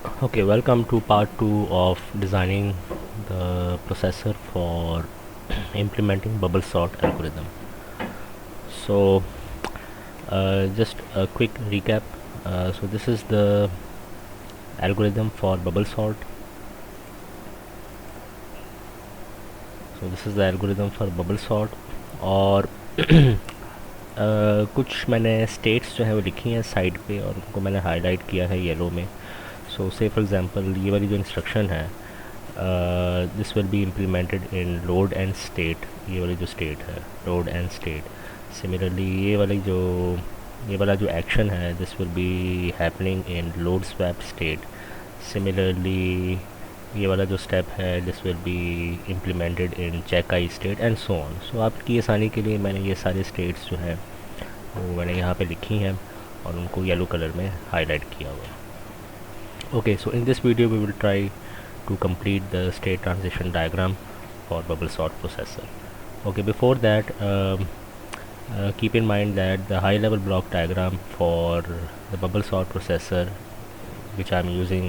Okay, welcome to part 2 of designing the processor for implementing bubble sort algorithm. So, just a quick recap. So, this is the algorithm for bubble sort. So, this is the algorithm for bubble sort और कुछ मैंने states जो है वो लिखी हैं side पे और उनको मैंने हाईलाइट किया है येलो में. सो से फॉर एग्जांपल ये वाली जो इंस्ट्रक्शन है this will be implemented in load and state. ये वाली जो स्टेट है लोड एंड स्टेट. सिमिलरली ये वाला जो एक्शन है this will be happening in load swap state. Similarly ये वाला जो स्टेप है this will be implemented in check I state and so on. So आपकी आसानी के लिए मैंने ये सारे स्टेट्स जो हैं वो मैंने यहाँ पे लिखी हैं और उनको येलो कलर में हाईलाइट किया हुआ है. Okay, so in this video we will try to complete the state transition diagram for bubble sort processor. Okay, before that keep in mind that the high level block diagram for the bubble sort processor which I am using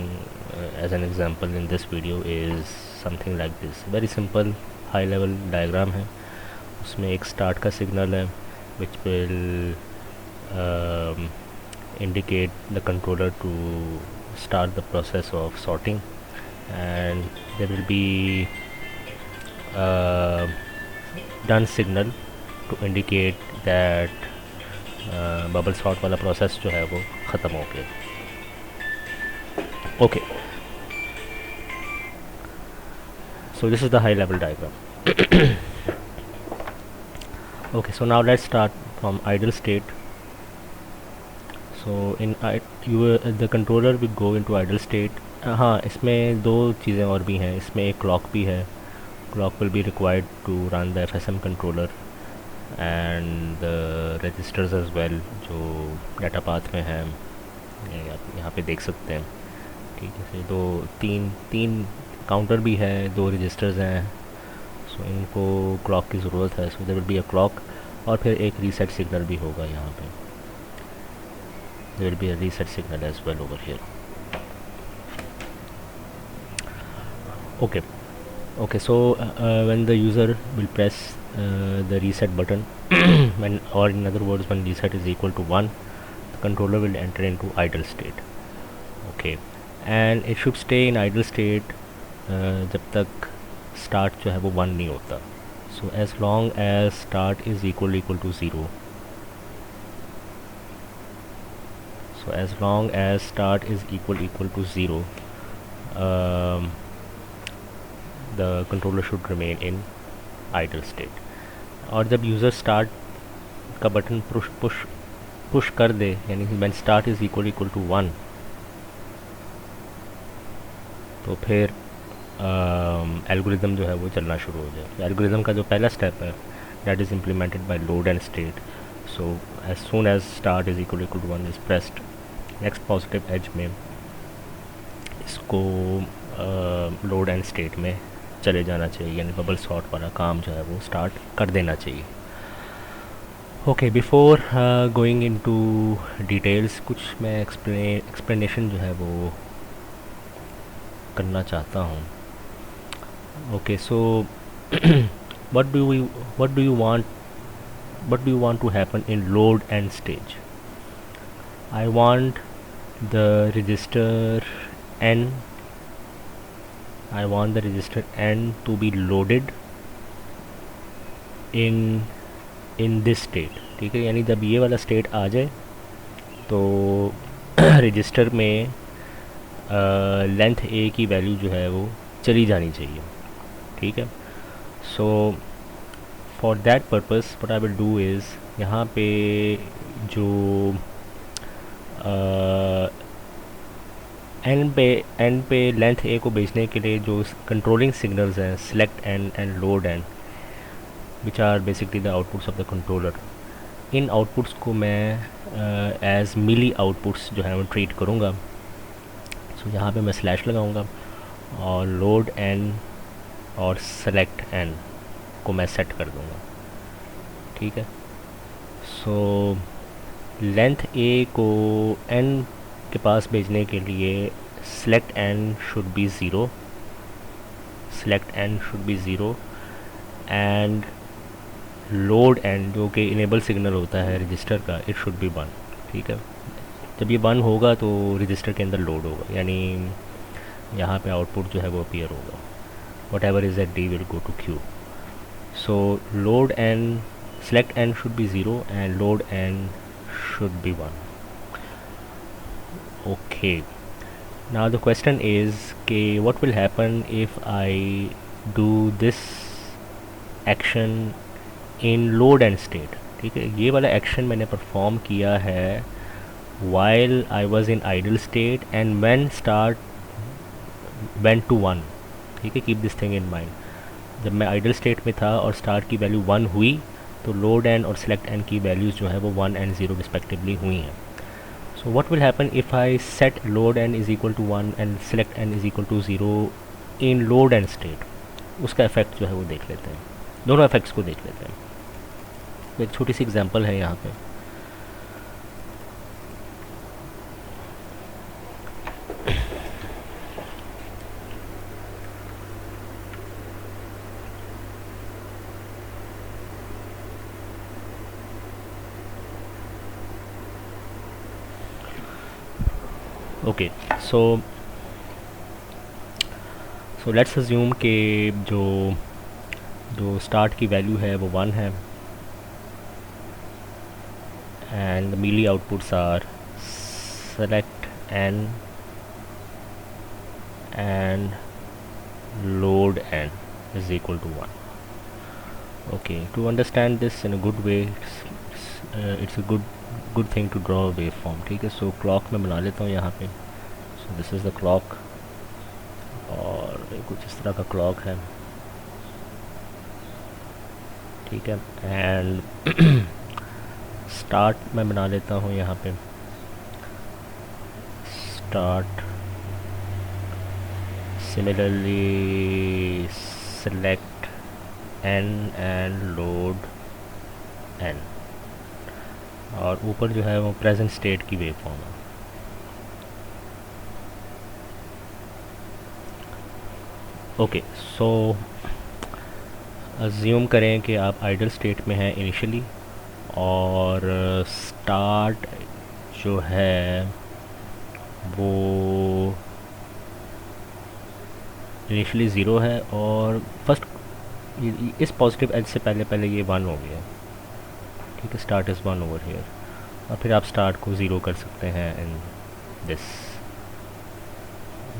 as an example in this video is something like this. Very simple high level diagram है. उसमें एक start का signal है which will indicate the controller to start the process of sorting, and there will be a done signal to indicate that bubble sort वाला process जो है वो ख़त्म हो गया. Okay, so this is the high level diagram. Okay, so now let's start from idle state. So in the controller will go into idle state. हाँ, इसमें दो चीज़ें और भी हैं. इसमें एक क्लॉक भी है. Clock will be required to run the FSM controller and the registers as well जो डाटा पाथ में हैं. आप यहाँ पे देख सकते हैं. ठीक है, दो तीन काउंटर भी है, दो रजिस्टर्स हैं. सो इनको क्लॉक की ज़रूरत है. So there will be a clock और फिर एक रीसेट सिग्नल भी होगा यहाँ पे. There will be a reset signal as well over here. Okay, so when the user will press the reset button or in other words when reset is equal to 1, the controller will enter into idle state. Okay, and it should stay in idle state जब तक start जो है वो 1 नहीं होता. So as long as start is equal to 0. So as long as start is equal to 0, the controller should remain in idle state. और जब user start का बटन पुश कर दे, यानी कि when start is equal to 1, तो फिर algorithm जो है वो चलना शुरू हो जाए. एल्गोरिदम का जो पहला स्टेप है that is implemented by load and state. So as soon as start is equal to 1 is pressed, next positive edge में इसको लोड एंड स्टेट में चले जाना चाहिए, यानी बबल सॉर्ट वाला काम जो है वो स्टार्ट कर देना चाहिए. Okay, before going into details कुछ मैं एक्सप्लेनेशन जो है वो करना चाहता हूँ. Okay, so what do you want to happen in load and stage? I want the register n to be loaded in this state. ठीक है, यानी जब ये वाला स्टेट आ जाए तो रजिस्टर में लेंथ ए की वैल्यू जो है वो चली जानी चाहिए. ठीक है, so for that purpose what I will do is यहाँ पे जो एंड पे लेंथ ए को भेजने के लिए जो कंट्रोलिंग सिग्नल्स हैं select and load and which are basically the outputs of the controller, इन आउटपुट्स को मैं एज मिली आउटपुट्स जो है वो ट्रीट करूँगा. सो यहाँ पे मैं स्लैश लगाऊँगा और लोड एन और सेलेक्ट एन को मैं सेट कर दूँगा. ठीक है, सो लेंथ ए को एन के पास भेजने के लिए select n should be 0, select n should be 0 and load n जो कि इनेबल सिग्नल होता है रजिस्टर का, इट शुड बी 1। ठीक है, जब ये 1 होगा तो रजिस्टर के अंदर लोड होगा, यानी यहाँ पे आउटपुट जो है वो अपीयर होगा, whatever is at D will go to Q. So load n, select n should be 0 and load n should be 1. Okay, now the question is what will happen if I do this action in load and state। ठीक है, ये वाला action मैंने perform किया है while I was in idle state and when start went to 1। ठीक है, keep this thing in mind, जब मैं idle state में था और start की वैल्यू 1 हुई तो load n और select n की वैल्यूज़ जो है वो 1 and 0 रिस्पेक्टिवली हुई हैं। So what will happen if I set load n is equal to 1 and select n is equal to 0 in load and state, उसका इफ़ेक्ट जो है वो देख लेते हैं, दोनों इफ़ेक्ट्स को देख लेते हैं। एक छोटी सी एग्जांपल है यहाँ पे। ओके, सो लेट्स अज्यूम कि जो स्टार्ट की वैल्यू है वो 1 है and Mealy outputs are select n and load n is equal to 1. Okay, to understand this in a good way, it's a good thing to draw a waveform। ठीक है, सो clock मैं बना लेता हूँ यहाँ पे। सो दिस इज़ द क्लॉक और कुछ इस तरह का क्लॉक है। ठीक है, एंड स्टार्ट मैं बना लेता हूँ यहाँ पे, start. Similarly select n and load n, और ऊपर जो है वो प्रेजेंट स्टेट की वेव फॉर्म है। ओके, सो अज्यूम करें कि आप आइडल स्टेट में हैं इनिशियली और स्टार्ट जो है वो इनिशियली ज़ीरो है और फर्स्ट इस पॉजिटिव एज से पहले ये 1 हो गया। ठीक है, स्टार्ट इज़ 1 ओवर हियर, और फिर आप स्टार्ट को 0 कर सकते हैं in this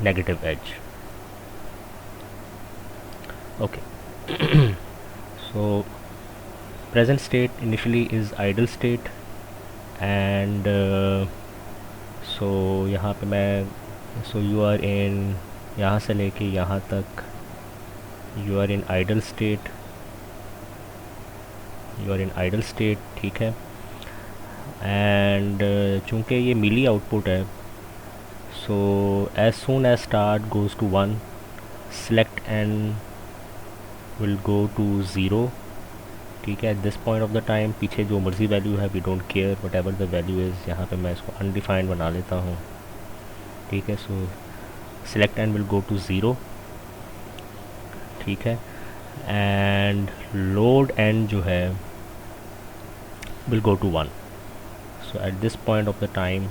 negative edge. Okay, so present state initially is idle state and so यहाँ पे मैं यू आर इन, यहाँ से लेके यहाँ तक you are in idle state, you are in idle state. ठीक है, एंड चूँकि ये मिली आउटपुट है, so as soon as start goes to 1 select n will go to 0। ठीक है, at this point of the time पीछे जो मर्जी वैल्यू है we don't care, whatever the value is. यहाँ पे मैं इसको अनडिफाइंड बना लेता हूँ। ठीक है, सो select n will go to 0। ठीक है, एंड load n जो है will go to 1। so at this point of the time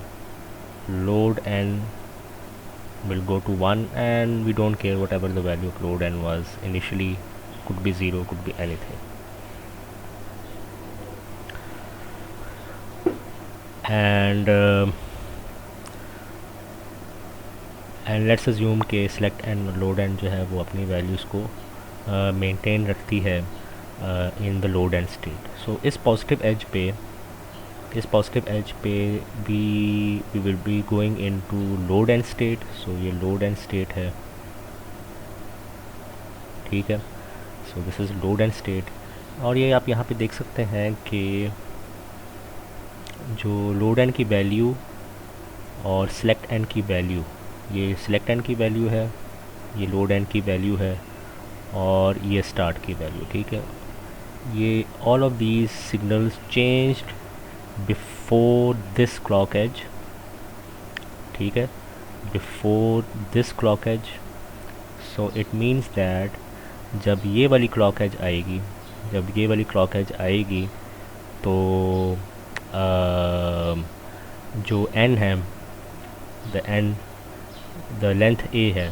load n will go to 1 and we don't care whatever the value of load n was initially, could be 0, could be anything। and let's assume के select n और load n जो है वो अपनी values को maintain रखती है in the load and state. So इस पॉजिटिव एज पे we will be going into load and state. So ये लोड एंड स्टेट है। ठीक है, so this is load and state, और ये आप यहाँ पे देख सकते हैं कि जो लोड एन की वैल्यू और सेलेक्ट एन की वैल्यू, ये सेलेक्ट एन की वैल्यू है, ये लोड एन की वैल्यू है, और ये स्टार्ट की वैल्यू। ठीक है, ये all of these signals changed before this clock edge. ठीक है, before this clock edge. So it means that जब ये वाली clock edge आएगी, तो जो n है, the length a है,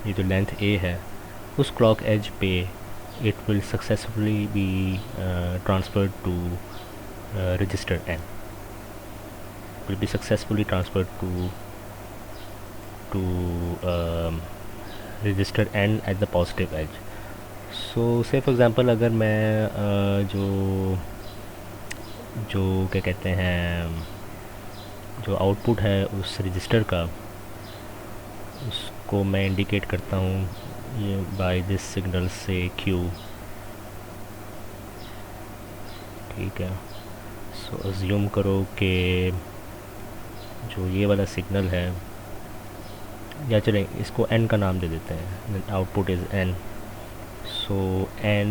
ये जो लेंथ a है, उस क्लॉक एज पे it will successfully be transferred to register n, will be successfully transferred to register n at the positive edge. So say for example अगर मैं जो क्या कहते हैं, जो आउटपुट है उस रजिस्टर का, उसको मैं इंडिकेट करता हूँ ये बाय दिस सिग्नल से Q, ठीक है. सो अज्यूम करो कि जो ये वाला सिग्नल है, या चलें इसको n का नाम दे देते हैं, output is n. So n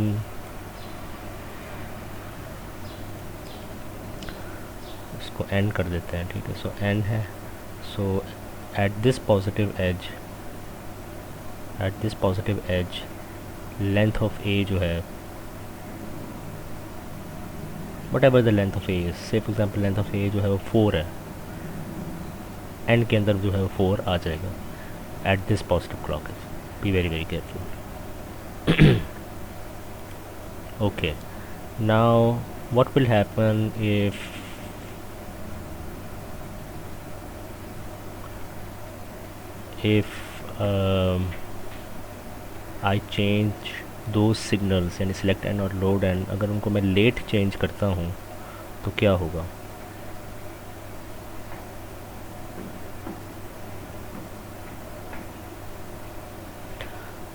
इसको n कर देते हैं, ठीक है. सो n है. So at this positive edge length of a जो है, whatever the length of a is, say for example length of a जो है वो 4 है, n के अंदर जो है वो 4 आ जाएगा eight this positive clock as. Be very very careful. Okay, now what will happen if I change those signals, यानी select n और load n, अगर उनको मैं लेट चेंज करता हूँ तो क्या होगा?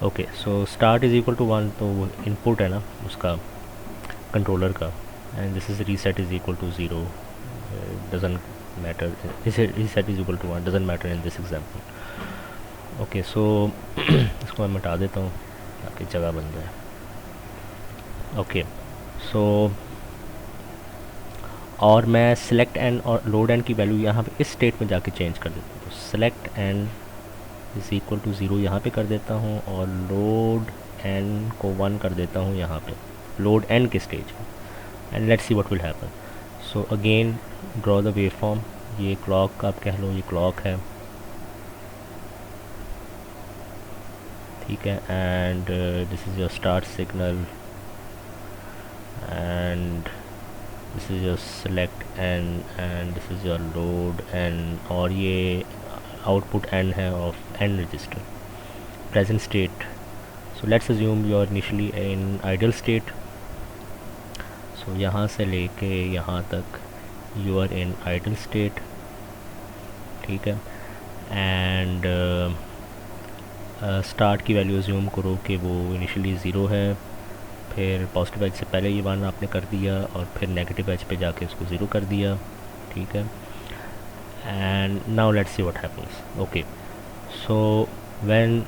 Okay, so start is equal to 1, तो वो इनपुट है ना उसका, कंट्रोलर का, and this is reset is equal to 0, doesn't matter, reset is equal to 1 doesn't matter in this example. Okay, so इसको मैं मिटा देता हूँ ताकि जगह बन जाए. ओके, सो और मैं सेलेक्ट एन और लोड एन की वैल्यू यहाँ पे इस स्टेट में जाके चेंज कर देता हूँ. तो select N is equal to 0 यहाँ पे कर देता हूँ, और लोड एन को 1 कर देता हूँ यहाँ पे, लोड एन के स्टेज में, and let's see what will happen. So again draw the waveform. ये क्लॉक आप कह लो, ये क्लॉक है, ठीक है, and this is your start signal, and this is your select N, and this is your load N, और ये आउटपुट एन है of N register. Present state, so let's assume you are initially in ideal state. सो यहाँ से लेके यहाँ तक you are in ideal state, ठीक है, एंड स्टार्ट की वैल्यू अज्यूम करो कि वो इनिशियली 0 है, फिर पॉजिटिव एज से पहले ये 1 आपने कर दिया, और फिर नेगेटिव एज पे जाके उसको 0 कर दिया, ठीक है. And now let's see what happens. Okay, so when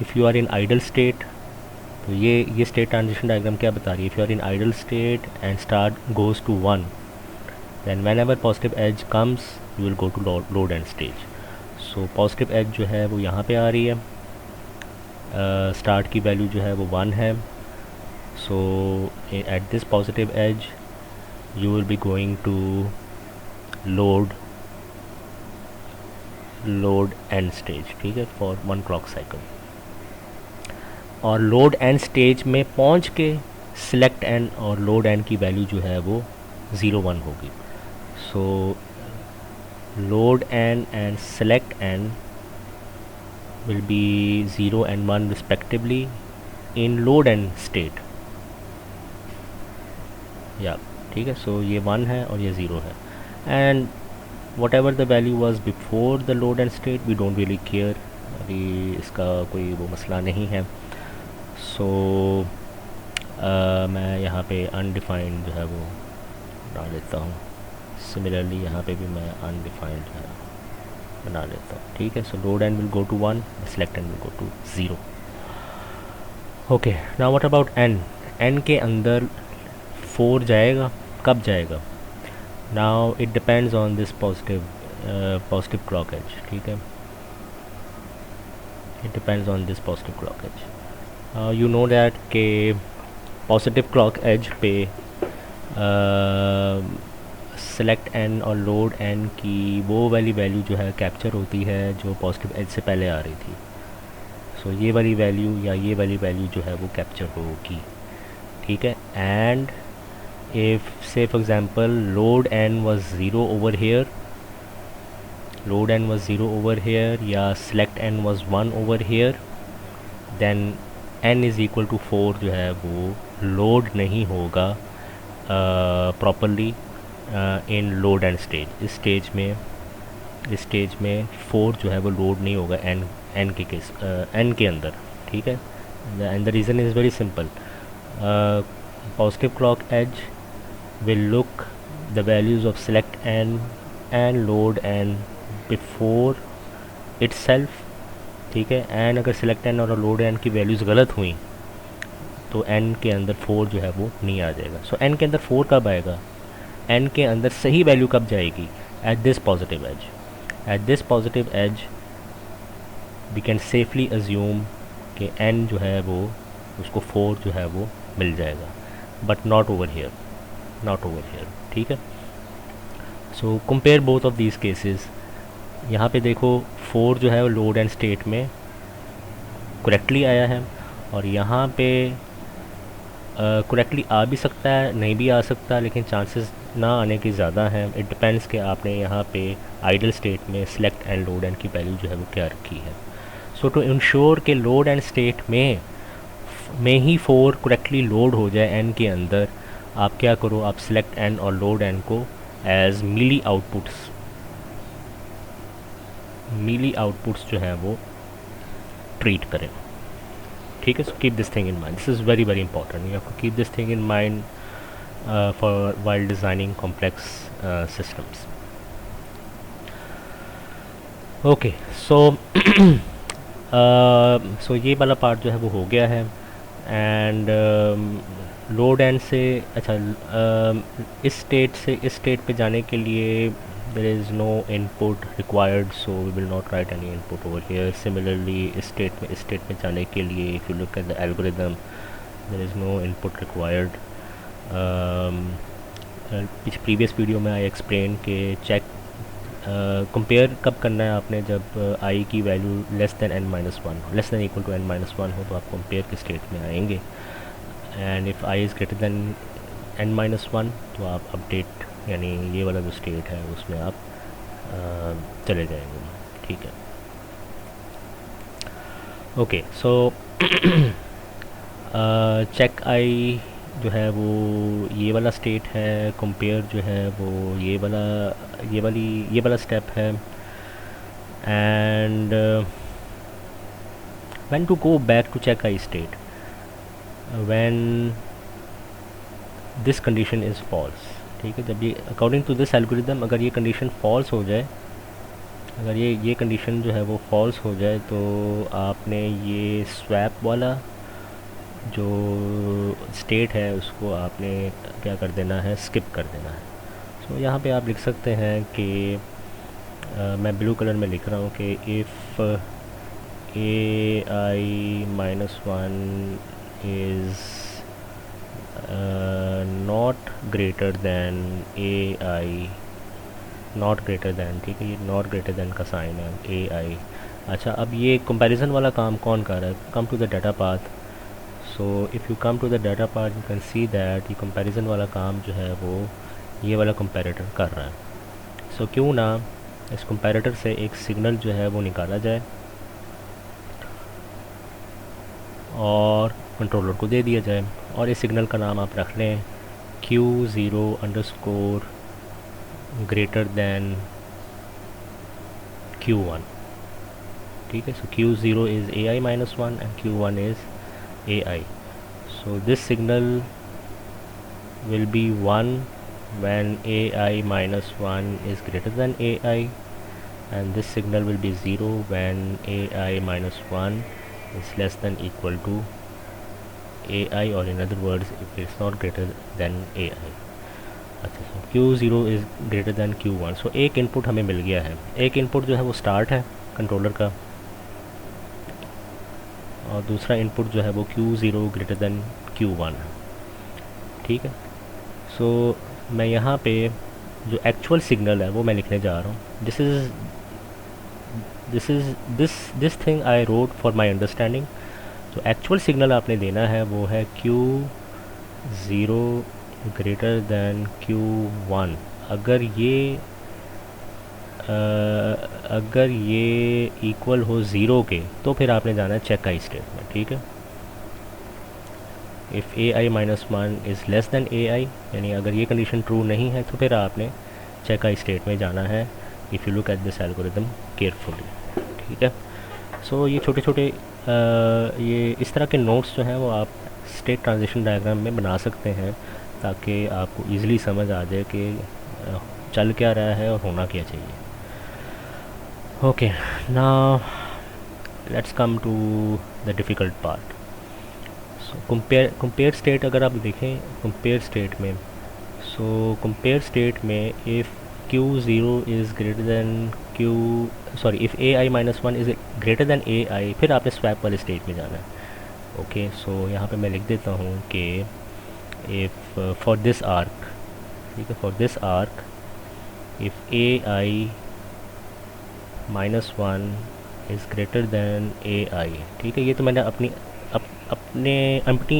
if you are in idle state, तो ये स्टेट ट्रांजिशन डायग्राम क्या बता रही है? If you are in idle state and start goes to 1, then whenever positive edge comes you will go to load and stage. सो positive edge जो है वो यहाँ पे आ रही है, स्टार्ट की वैल्यू जो है वो 1 है. So at this positive edge you will be going to load and stage, ठीक है, फॉर 1 क्लॉक साइकिल. और लोड एंड स्टेज में पहुँच के सिलेक्ट एन और लोड एन की वैल्यू जो है वो 0-1 होगी. सो load n and select n will be 0 and 1 respectively in load n state, या ठीक है. सो ये 1 है और ये 0 है, and whatever the value was before the load and state we don't really care, अभी इसका कोई वो मसला नहीं है. सो मैं यहाँ पे अनडिफाइंड जो है वो बना लेता हूँ. सिमिलरली यहाँ पे भी मैं अनडिफाइंड बना लेता हूँ, ठीक है. So load N will go to 1, select N will go to 0. Okay, now what about N? N के अंदर 4 जाएगा, कब जाएगा? Now it depends on this positive clock edge, ठीक है, it depends on this positive clock edge. You know that के positive clock as पे select n और लोड एन की वो वाली वैल्यू जो है कैप्चर होती है जो पॉजिटिव एज से पहले आ रही थी. सो ये वाली वैल्यू या ये वाली वैल्यू जो है वो कैप्चर होगी, ठीक है. And if say for example load N was zero over here, load n was 0 over here या select n was 1 over here, then n is equal to 4 जो है वो लोड नहीं होगा properly in load and stage. इस stage में 4 जो है वो लोड नहीं होगा n के केस n के अंदर, ठीक है. And the reason is very simple. Positive clock as will look the values of select n and load n before itself, ठीक है. एंड अगर सेलेक्ट एन और लोड एन की वैल्यूज़ गलत हुई तो एन के अंदर 4 जो है वो नहीं आ जाएगा. सो एन के अंदर 4 कब आएगा, एन के अंदर सही वैल्यू कब जाएगी, at this positive edge. At this positive edge we can safely assume कि एन जो है वो उसको 4 जो है वो मिल जाएगा, बट नॉट ओवर हेयर, ठीक है. So compare both of these cases. यहाँ पे देखो 4 जो है वो लोड एंड स्टेट में करेक्टली आया है, और यहाँ पे करेक्टली आ भी सकता है, नहीं भी आ सकता, लेकिन चांसेस ना आने के ज़्यादा हैं. इट डिपेंड्स कि आपने यहाँ पे आइडल स्टेट में सेलेक्ट एंड लोड एंड की वैल्यू जो है वो क्या रखी है. सो टू इंश्योर कि लोड एंड स्टेट में ही 4 करेक्टली लोड हो जाए एन के अंदर, आप क्या करो, आप सेलेक्ट एन और लोड एन को एज मीली आउटपुट्स जो हैं वो ट्रीट करें, ठीक है. So keep this thing in mind. This is very important. You have to keep this thing in mind for while designing complex systems. Okay, so ये वाला part जो है वो हो गया है. एंड लोड एंड से अच्छा इस स्टेट पे जाने के लिए there is no input required, so we will not write any input over here. Similarly इस state में जाने के लिए if you look at the algorithm there is no input required. previous video में I explained कि check compare कब करना है आपने, जब i की value less than equal to n-1 हो तो आप compare के स्टेट में आएंगे. And if i is greater than n-1 तो आप अपडेट यानी ये वाला जो स्टेट है उसमें आप चले जाएंगे, ठीक है. ओके, सो चेक आई जो है वो ये वाला स्टेट है, कंपेयर जो है वो ये वाला स्टेप है. And when to go back to check I state, when this condition is false, ठीक है. जब ये अकॉर्डिंग टू दिस एल्गोरिदम अगर ये कंडीशन फॉल्स हो जाए, अगर ये कंडीशन जो है वो फॉल्स हो जाए तो आपने ये स्वैप वाला जो स्टेट है उसको आपने क्या कर देना है, स्किप कर देना है. सो यहाँ पे आप लिख सकते हैं कि मैं ब्लू कलर में लिख रहा हूँ कि if ai-1 is not greater than ai, not greater then, ठीक है. ये नॉट ग्रेटर दैन का साइन है ai. अच्छा, अब ये कंपैरिजन वाला काम कौन कर रहा है, come to the data path. So if you come to the data path you can see that ये कंपैरिजन वाला काम जो है वो ये वाला कंपैरेटर कर रहा है. सो क्यों ना इस कंपैरेटर से एक सिग्नल जो है वो निकाला जाए और कंट्रोलर को दे दिया जाए, और इस सिग्नल का नाम आप रख लें Q0 greater than Q1, ठीक है. सो Q0 is ai-1 and Q1 is ai. So this signal will be 1 when ai-1 is greater than ai, and this signal will be 0 when ai-1 is less than equal to ai, or in other words if it's not greater than ai. अच्छा, Q0 is greater than Q1। सो एक input हमें मिल गया है, एक input जो है वो start है कंट्रोलर का, और दूसरा इनपुट जो है वो Q0 ग्रेटर दैन Q1 है। ठीक है, सो मैं यहाँ पे जो एक्चुअल सिग्नल है वो मैं लिखने जा रहा हूँ। This thing I wrote for my understanding. जो एक्चुअल सिग्नल आपने देना है वो है Q0 ग्रेटर दैन Q1। अगर ये इक्वल हो ज़ीरो के तो फिर आपने जाना है चेक आई स्टेट में। ठीक है, if AI minus one is less than AI, यानी अगर ये कंडीशन ट्रू नहीं है तो फिर आपने चेक आई स्टेट में जाना है, if you look at this algorithm carefully. ठीक है, सो ये छोटे छोटे ये इस तरह के नोट्स जो हैं वो आप स्टेट ट्रांजिशन डायग्राम में बना सकते हैं, ताकि आपको ईज़िली समझ आ जाए कि चल क्या रहा है और होना क्या चाहिए। Okay, now let's come to the difficult part. Compare state अगर आप देखें कंपेयर स्टेट में, सो कंपेयर स्टेट में if Q0 is greater than if AI minus one is greater than AI, फिर आपने स्वैप वाले स्टेट में जाना है। ओके, सो यहाँ पे मैं लिख देता हूँ कि इफ़ फॉर दिस आर्क, ठीक है, for this arc if AI minus one is greater than AI। ठीक है, ये तो मैंने अपनी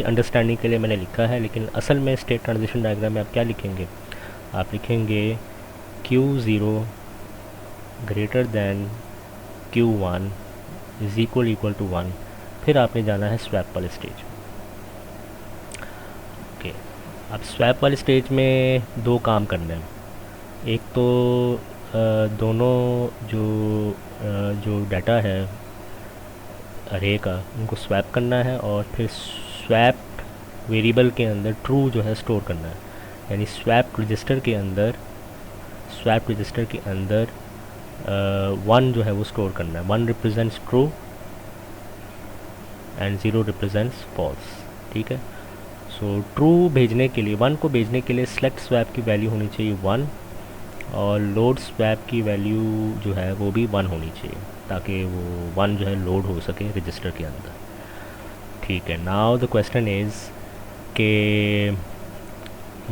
अंडरस्टैंडिंग के लिए मैंने लिखा है, लेकिन असल में स्टेट ट्रांजिशन डायग्राम में आप क्या लिखेंगे, आप लिखेंगे Q0 greater than Q1 is equal to 1, फिर आपने जाना है स्वैप वाले स्टेज। ओके, अब स्वैप वाले स्टेज में दो काम करने हैं। एक तो दोनों जो डाटा है अरे का उनको स्वैप करना है, और फिर स्वैप वेरिएबल के अंदर ट्रू जो है स्टोर करना है, यानी स्वैप रजिस्टर के अंदर वन जो है वो स्टोर करना है। One represents true and zero represents false. ठीक है, सो ट्रू भेजने के लिए, वन को भेजने के लिए सेलेक्ट स्वैप की वैल्यू होनी चाहिए 1, और लोड स्वैप की वैल्यू जो है वो भी 1 होनी चाहिए, ताकि वो 1 जो है लोड हो सके रजिस्टर के अंदर। ठीक है, नाउ द क्वेश्चन इज़ कि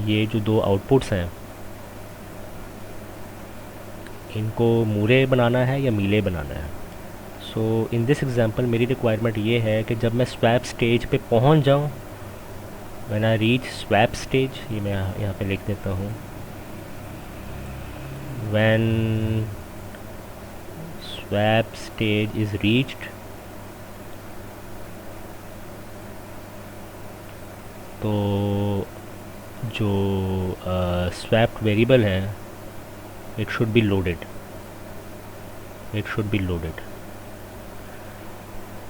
ये जो दो आउटपुट्स हैं इनको मूरे बनाना है या मीले बनाना है। सो इन दिस एग्जांपल मेरी रिक्वायरमेंट ये है कि जब मैं स्वैप स्टेज पे पहुंच जाऊं, when I reach swap stage, ये मैं यहाँ पे लिख देता हूँ, when swap stage is reached, तो जो स्वैप्ड वेरिएबल है it should be loaded,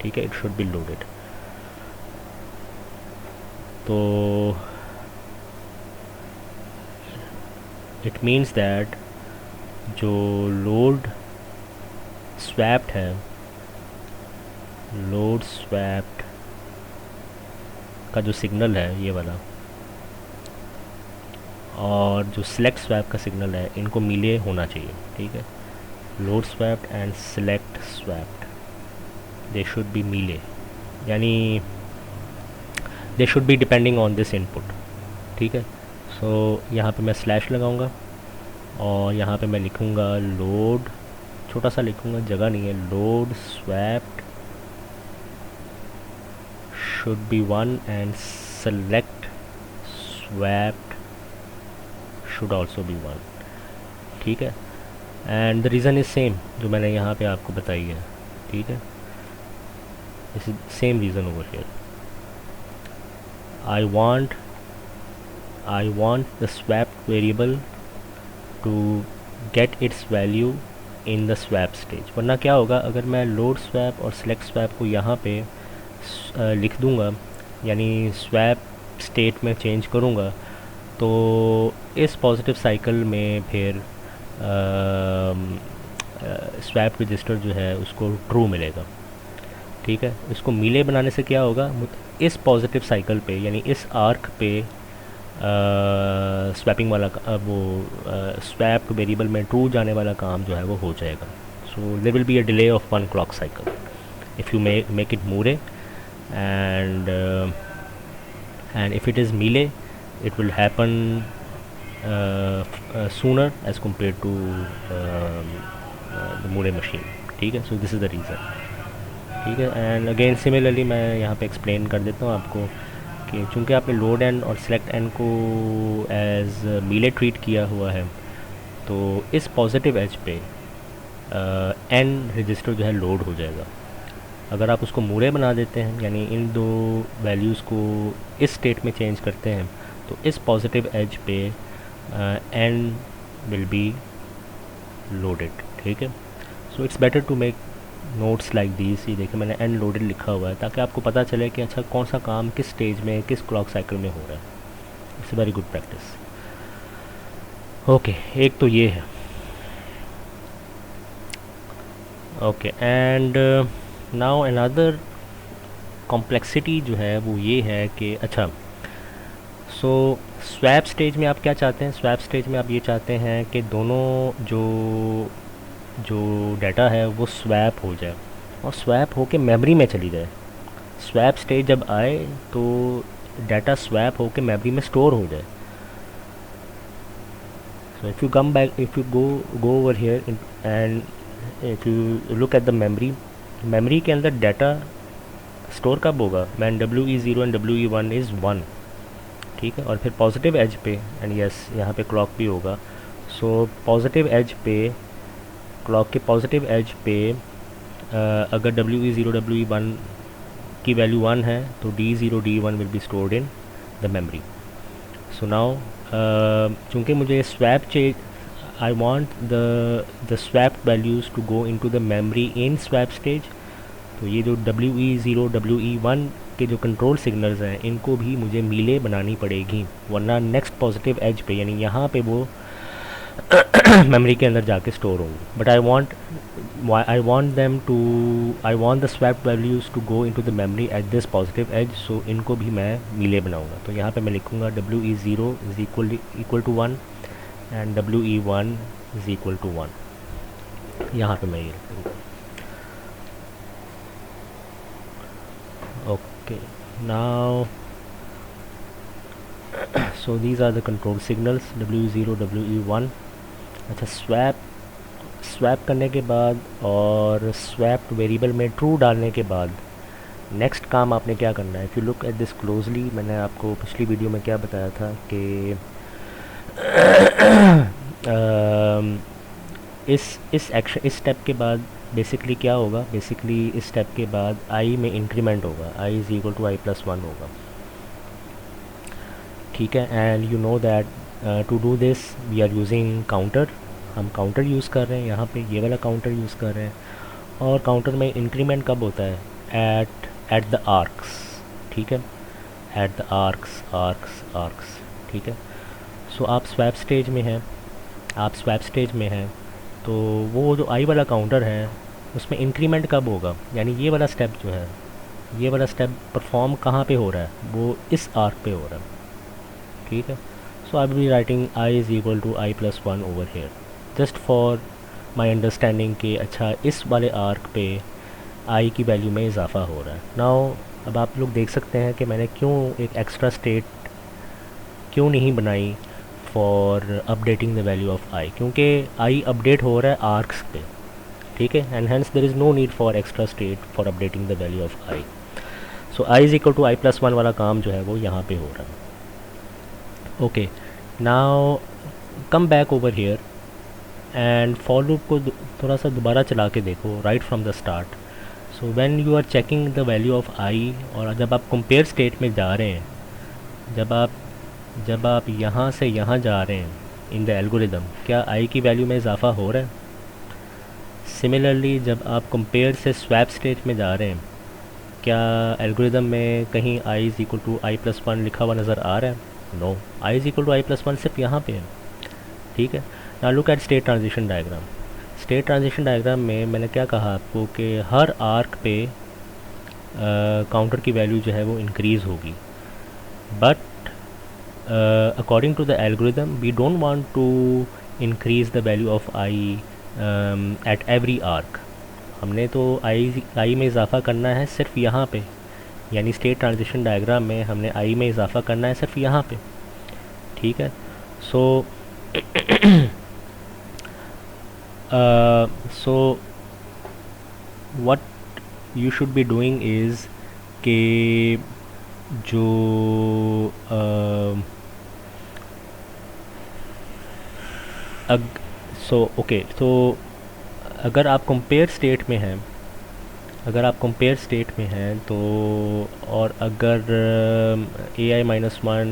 ठीक है, it should be loaded। तो it means that जो लोड स्वैप्ड है, लोड स्वैप्ड का जो सिग्नल है ये वाला, और जो सिलेक्ट स्वैप का सिग्नल है, इनको मिले होना चाहिए। ठीक है, load swapped and select swapped, they should be मिले, यानी they should be depending on this input. ठीक है, सो यहाँ पे मैं स्लैश लगाऊंगा और यहाँ पे मैं लिखूँगा लोड, छोटा सा लिखूँगा, जगह नहीं है, load swapped should be 1 and select swapped should also be 1। ठीक है, and the reason is same जो मैंने यहाँ पे आपको बताई है। ठीक है, this is same reason over here. I want the swapped variable to get its value in the swap stage. वरना क्या होगा, अगर मैं लोड स्वैप और सिलेक्ट स्वैप को यहाँ पे लिख दूँगा, यानी स्वैप स्टेट में चेंज करूँगा, तो इस पॉजिटिव साइकिल में फिर स्वैप रजिस्टर जो है उसको ट्रू मिलेगा। ठीक है, इसको मिले बनाने से क्या होगा, इस पॉजिटिव साइकिल पे, यानी इस आर्क पे स्वैपिंग वाला वो स्वैप वेरिएबल में ट्रू जाने वाला काम जो है वो हो जाएगा. So there will be a delay of 1 clock cycle if you make it Moore, and if it is Mealy, it will happen sooner as compared to the Moore machine. ठीक है. So this is the reason. ठीक है. And again similarly मैं यहाँ पे explain कर देता हूँ आपको कि चूँकि आपने लोड एन और सेलेक्ट एन को एज मीले ट्रीट किया हुआ है, तो इस पॉजिटिव एज पे एन रजिस्टर जो है लोड हो जाएगा. अगर आप उसको मूरे बना देते हैं, यानी इन दो वैल्यूज़ को इस स्टेट में चेंज करते हैं, तो इस पॉजिटिव एज पे एन विल बी लोडेड. ठीक है. So it's better to make notes like these. ये देखिए मैंने एन लोडेड लिखा हुआ है ताकि आपको पता चले कि अच्छा कौन सा काम किस स्टेज में किस क्लॉक साइकिल में हो रहा है. It's very good practice. Okay, एक तो ये है. Okay, and now another complexity जो है वो ये है कि अच्छा सो स्वैप स्टेज में आप क्या चाहते हैं. स्वैप स्टेज में आप ये चाहते हैं कि दोनों जो डाटा है वो स्वैप हो जाए और स्वैप होके मेमोरी में चली जाए. स्वैप स्टेज जब आए तो डाटा स्वैप होके मेमोरी में स्टोर हो जाए. सो if you come back, if you go over here and if you look at the memory के अंदर डाटा स्टोर कब होगा, man WE0 and WE1 is 1. ठीक है. और फिर पॉजिटिव एज पे, एंड यस यहाँ पे क्लॉक भी होगा. सो पॉजिटिव एज पे, क्लॉक के पॉजिटिव एज पे अगर WE0 WE1 की वैल्यू 1 है तो D0 D1 will be stored in the memory. So now चूँकि मुझे swap change, I want the swap values to go into the memory in swap stage. तो ये जो WE0 WE1 के जो कंट्रोल सिग्नल्स हैं इनको भी मुझे मीले बनानी पड़ेगी, वरना नेक्स्ट पॉजिटिव एज पे यानी यहाँ पे वो मेमोरी के अंदर जाके स्टोर होंगे. But I want the swap values to go into the memory at this positive edge. So इनको भी मैं मीले बनाऊंगा. तो यहाँ पे मैं लिखूँगा WE0 is equal to 1 and WE1 is equal to 1. यहाँ पे मैं ये लिखूँगा. Okay, now so these are the control signals WE0 WE1. अच्छा, स्वैप करने के बाद और स्वैप वेरिएबल में ट्रू डालने के बाद नेक्स्ट काम आपने क्या करना है. If you look at this closely, मैंने आपको पिछली वीडियो में क्या बताया था कि इस स्टेप के बाद बेसिकली क्या होगा. बेसिकली इस स्टेप के बाद आई में इंक्रीमेंट होगा, i is equal to i+1 होगा. ठीक है. And you know that to do this we are using counter. हम काउंटर यूज़ कर रहे हैं यहाँ पे, ये वाला काउंटर यूज़ कर रहे हैं. और काउंटर में इंक्रीमेंट कब होता है, एट द आर्क्स. ठीक है. At the arcs. ठीक है. सो आप स्वैप स्टेज में हैं, तो वो जो आई वाला काउंटर है उसमें इंक्रीमेंट कब होगा, यानी ये वाला स्टेप जो है, ये वाला स्टेप परफॉर्म कहाँ पे हो रहा है, वो इस आर्क पे हो रहा है. ठीक है. So I will be writing i is equal to i+1 over here just for my understanding कि अच्छा इस वाले आर्क पे i की वैल्यू में इजाफा हो रहा है. नाउ अब आप लोग देख सकते हैं कि मैंने क्यों एक एक्स्ट्रा स्टेट क्यों नहीं बनाई for updating the value of i, क्योंकि i अपडेट हो रहा है आर्क्स पे. ठीक है. And hence there is no need for extra state for updating the value of i. So i is equal to i+1 वाला काम जो है वो यहाँ पे हो रहा है. Okay, now come back over here and for loop को थोड़ा सा दोबारा चला के देखो right from the start. So when you are checking the value of i, और जब आप कंपेयर स्टेट में जा रहे हैं, जब आप यहाँ से यहाँ जा रहे हैं इन द एल्गोरिदम, क्या i की वैल्यू में इजाफा हो रहा है. सिमिलरली जब आप कंपेयर से स्वैप स्टेट में जा रहे हैं, क्या एल्गोरिदम में कहीं i is equal to i+1 लिखा हुआ नज़र आ रहा है. No, i is equal to i+1 सिर्फ यहाँ पे है. ठीक है. Now look at state transition diagram. State transition diagram में मैंने क्या कहा आपको कि हर आर्क पे काउंटर की वैल्यू जो है वो इंक्रीज़ होगी, but according to the algorithm we don't want to increase the value of I at every arc. हमने तो आई में इजाफ़ा करना है सिर्फ यहाँ पे, यानी स्टेट ट्रांजिशन डायग्राम में हमने आई में इजाफ़ा करना है सिर्फ यहाँ पे, ठीक है. So so what you should be doing is कि जो ओके, तो अगर आप कंपेयर स्टेट में हैं, तो और अगर A I minus one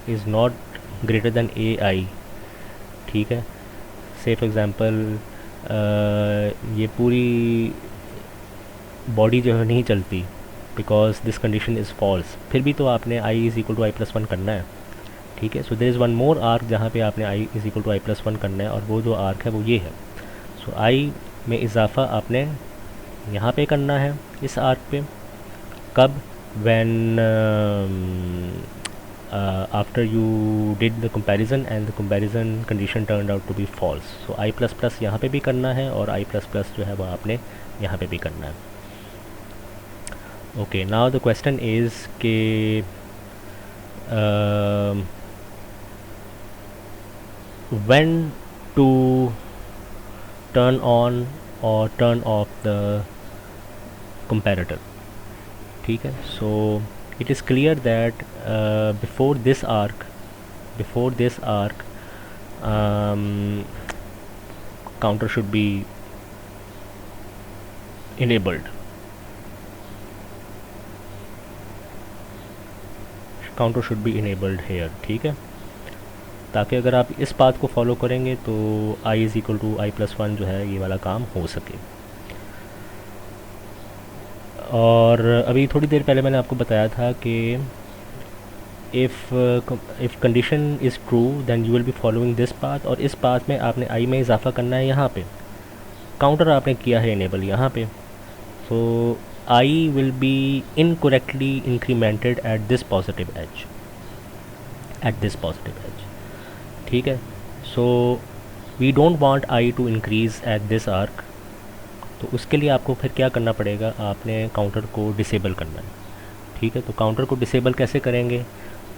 is not greater than A I, ठीक है. से फॉर एग्ज़ाम्पल ये पूरी बॉडी जो है नहीं चलती because this condition is false, फिर भी तो आपने I is equal to I plus one करना है, ठीक है. So there is one more arc जहाँ पे आपने I is equal to I plus one करना है, और वो जो आर्क है वो ये है. सो आई में इजाफ़ा आपने यहाँ पे करना है इस आर्क पे. कब? When after you did the comparison and the comparison condition turned out to be false. So i plus plus यहाँ पर भी करना है, और आई प्लस प्लस जो है वो आपने यहाँ पे भी करना है. Okay, now the question is के when to turn on or turn off the comparator, ठीक है. So it is clear that before this arc counter should be enabled. Counter should be enabled here, ठीक है, ताकि अगर आप इस बात को फॉलो करेंगे तो I is equal to I plus one जो है ये वाला काम हो सके. और अभी थोड़ी देर पहले मैंने आपको बताया था कि if condition is true then you will be following this path, और इस पाथ में आपने आई में इजाफा करना है यहाँ पे. काउंटर आपने किया है इनेबल यहाँ पे, सो I will be incorrectly incremented at this positive edge, ठीक है. So we don't want I to increase at this arc, तो उसके लिए आपको फिर क्या करना पड़ेगा, आपने काउंटर को डिसेबल करना है, ठीक है. तो काउंटर को डिसेबल कैसे करेंगे,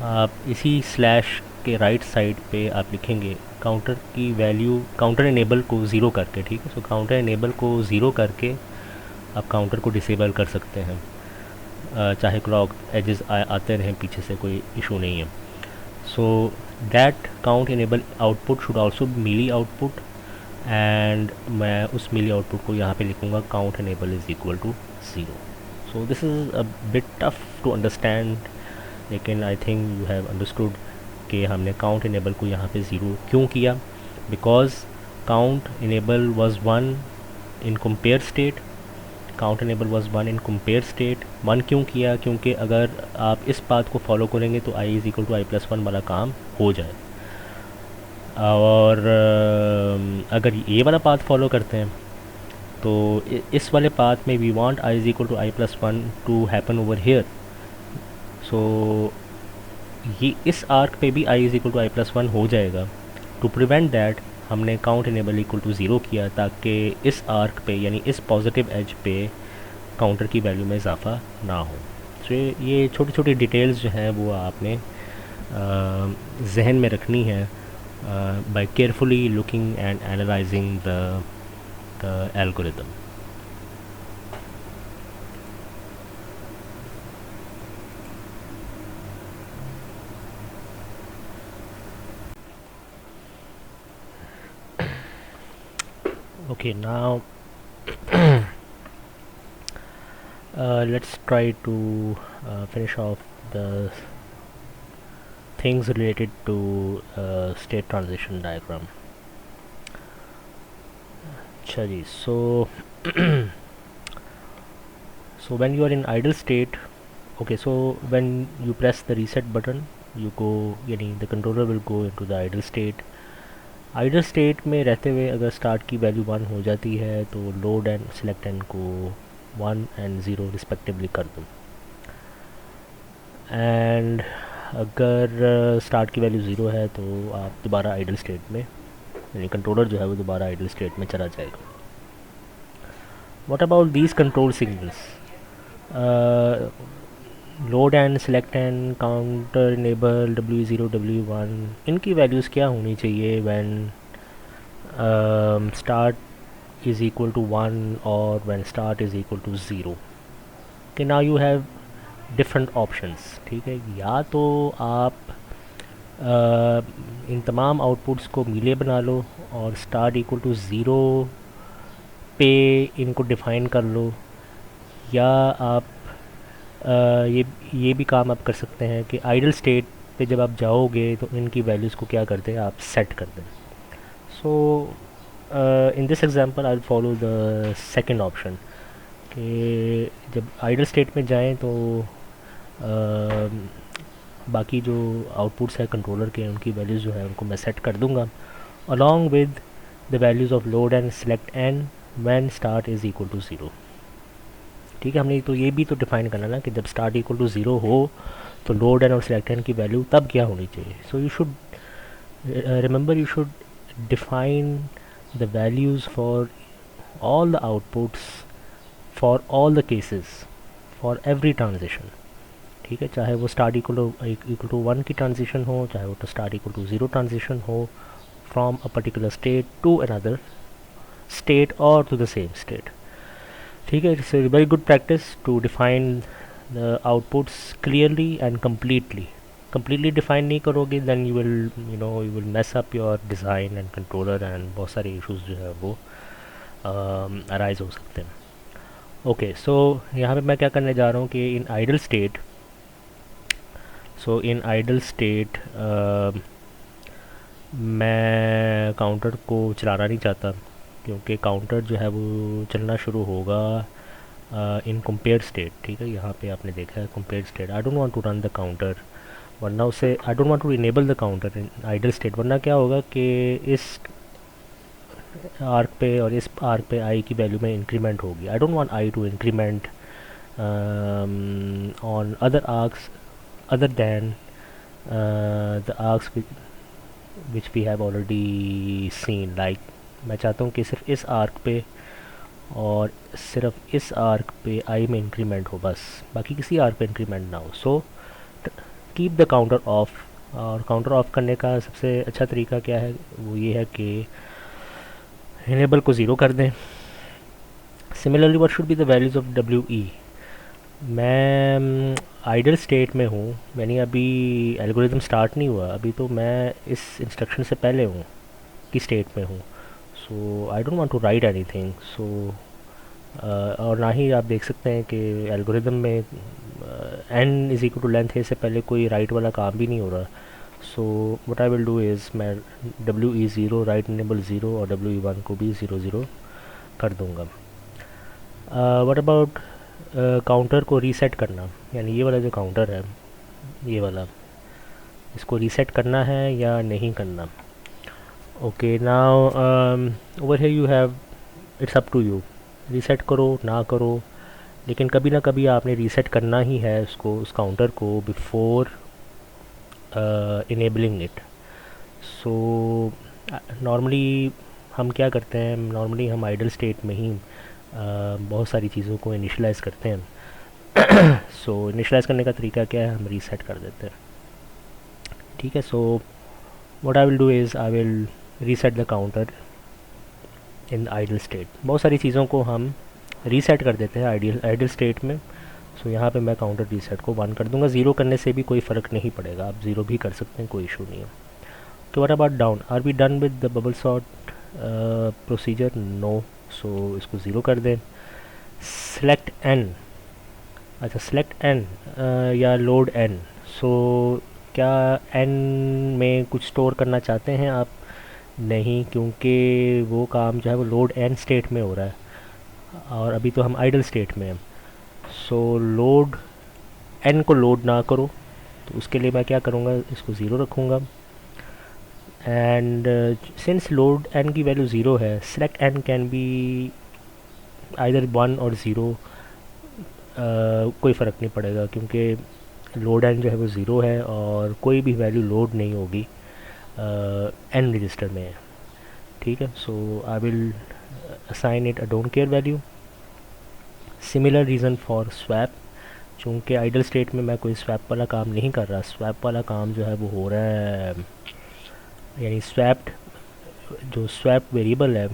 आप इसी स्लैश के राइट साइड पे आप लिखेंगे काउंटर की वैल्यू, काउंटर इनेबल को ज़ीरो करके, ठीक है. सो काउंटर इनेबल को ज़ीरो करके आप काउंटर को डिसेबल कर सकते हैं, चाहे क्लॉक एजेस आते रहें पीछे से, कोई इशू नहीं है. So that count enable output should also be Mealy output, and मैं उस मीली आउटपुट को यहाँ पे लिखूँगा count enable is equal to zero. So this is a bit tough to understand, लेकिन I think you have understood कि हमने count enable को यहाँ पे ज़ीरो क्यों किया. Because count enable was one in compare state, count enable was one in compare state. One क्यों किया, क्योंकि अगर आप इस बात को फॉलो करेंगे तो I is equal to I plus one वाला काम हो जाए, और अगर ये वाला पाथ फॉलो करते हैं तो इस वाले पाथ में we want I is equal to I plus one to happen over here. So ये इस आर्क पे भी I is equal to I plus one हो जाएगा. टू प्रिवेंट दैट हमने count enable equal to zero किया, ताकि इस आर्क पे यानी इस पॉजिटिव एज पे काउंटर की वैल्यू में इजाफा ना हो. तो ये छोटी छोटी डिटेल्स जो हैं वो आपने जहन में रखनी है by carefully looking and analysing the algorithm. Okay, now let's try to finish off the things related to state transition diagram. Chali, so so when you are in idle state, okay, so when you press the reset button, you go, yani the controller will go into the idle state. Idle state में रहते हुए अगर start की value one हो जाती है तो load and select and को 1 and 0 रिस्पेक्टिवली कर दूँ. एंड अगर स्टार्ट की वैल्यू ज़ीरो है तो आप दोबारा आइडल स्टेट में, यानी कंट्रोलर जो है वो दोबारा आइडल स्टेट में चला जाएगा. What about these control signals? Load and select and counter enable W0 W1, इनकी वैल्यूज़ क्या होनी चाहिए when start is equal to 1 और when start is equal to 0? कि now you have different options. ठीक है, या तो आप इन तमाम आउटपुट्स को मीले बना लो और स्टार्ट इक्वल टू ज़ीरो पे इनको डिफ़ाइन कर लो, या आप ये भी काम आप कर सकते हैं कि आइडल स्टेट पे जब आप जाओगे तो इनकी वैल्यूज़ को क्या करते हैं, आप सेट कर दें. So in this example I will follow the second option कि जब आइडल स्टेट में जाएं तो बाकी जो आउटपुट्स है कंट्रोलर के उनकी वैल्यूज़ जो है उनको मैं सेट कर दूंगा along with the values of load and select and when start is equal to zero. ठीक है, हमने तो ये भी तो डिफ़ाइन करना ना कि जब स्टार्ट इक्वल टू ज़ीरो हो तो लोड एंड और सेलेक्ट एंड की वैल्यू तब क्या होनी चाहिए. So you should remember, you should define the values for all the outputs for all the cases for every transition. ठीक है, चाहे वो स्टार्ट इक्वल टू 1 की ट्रांजिशन हो, चाहे वो स्टार्ट इक्वल टू 0 ट्रांजिशन हो, from a particular state to another state और टू द सेम स्टेट. ठीक है, it's very good practice to define the outputs clearly and completely define नहीं करोगे then you will mess up your design and controller and बहुत सारे issues जो है वो अराइज हो सकते हैं. ओके, सो यहाँ पे मैं क्या करने जा रहा हूँ कि इन आइडल स्टेट मैं काउंटर को चलाना नहीं चाहता, क्योंकि काउंटर जो है वो चलना शुरू होगा इन कंपेयर स्टेट. ठीक है, यहाँ पे आपने देखा है compare state. I don't want to run the counter, वरना उसे I don't want to enable the counter in idle state. वरना क्या होगा कि इस आर्क पे और इस आर्क पे आई की वैल्यू में इंक्रीमेंट होगी. I don't want I to increment on other arcs other than the arcs which we have already seen. Like मैं चाहता हूँ कि सिर्फ इस आर्क पे और सिर्फ इस आर्क पे आई में इंक्रीमेंट हो, बस बाकी किसी आर्क पे इंक्रीमेंट ना हो. So keep the counter of. और काउंटर ऑफ करने का सबसे अच्छा तरीका क्या है, वो ये है कि इनेबल को ज़ीरो कर दें. Similarly what should be the values of WE? मैं आइडल स्टेट में हूँ, मैंने अभी एल्गोरिथम स्टार्ट नहीं हुआ, अभी तो मैं इस इंस्ट्रक्शन से पहले हूँ की स्टेट में हूँ. So I don't want to write anything. So और ना ही आप देख सकते हैं कि एल्गोरिथम में n is equal to length है से पहले कोई राइट वाला काम भी नहीं हो रहा. सो what I will do is मैं WE zero write enable zero और WE1 को भी ज़ीरो ज़ीरो कर दूँगा. व्हाट अबाउट काउंटर को रीसेट करना, यानी ये वाला जो काउंटर है ये वाला, इसको रीसेट करना है या नहीं करना. Okay, now over here you have, it's up to you, reset करो ना करो, लेकिन कभी ना कभी आपने रीसेट करना ही है उसको, उस काउंटर को, before enabling it. So normally हम क्या करते हैं, नॉर्मली हम आइडल स्टेट में ही बहुत सारी चीज़ों को इनिशलाइज़ करते हैं. सो इनिशलाइज़ करने का तरीका क्या है, हम रीसेट कर देते हैं. ठीक है, so what I will do is I will reset the counter in idle state. बहुत सारी चीज़ों को हम रीसेट कर देते हैं आइडल स्टेट में. सो यहाँ पे मैं काउंटर रीसेट को 1 कर दूंगा. ज़ीरो करने से भी कोई फ़र्क नहीं पड़ेगा, आप ज़ीरो भी कर सकते हैं, कोई इशू नहीं है. तो what about done, are we done with the bubble sort procedure? No. So इसको ज़ीरो कर दें. सेलेक्ट n, अच्छा सेलेक्ट n या लोड n. सो क्या n में कुछ स्टोर करना चाहते हैं आप? नहीं, क्योंकि वो काम जो है वो लोड n स्टेट में हो रहा है और अभी तो हम आइडल स्टेट में हैं. सो लोड n को लोड ना करो, तो उसके लिए मैं क्या करूँगा, इसको ज़ीरो रखूँगा. एंड सिंस लोड n की वैल्यू ज़ीरो है, select n can be either 1 और 0, कोई फ़र्क नहीं पड़ेगा, क्योंकि लोड एन जो है वो ज़ीरो है और कोई भी वैल्यू लोड नहीं होगी एन रजिस्टर में, ठीक है। So I will assign it a don't care value. Similar reason for swap, चूँकि आइडल स्टेट में मैं कोई स्वैप वाला काम नहीं कर रहा, स्वैप वाला काम जो है वो हो रहा है, यानी स्वैप्ड जो स्वैप वेरिएबल है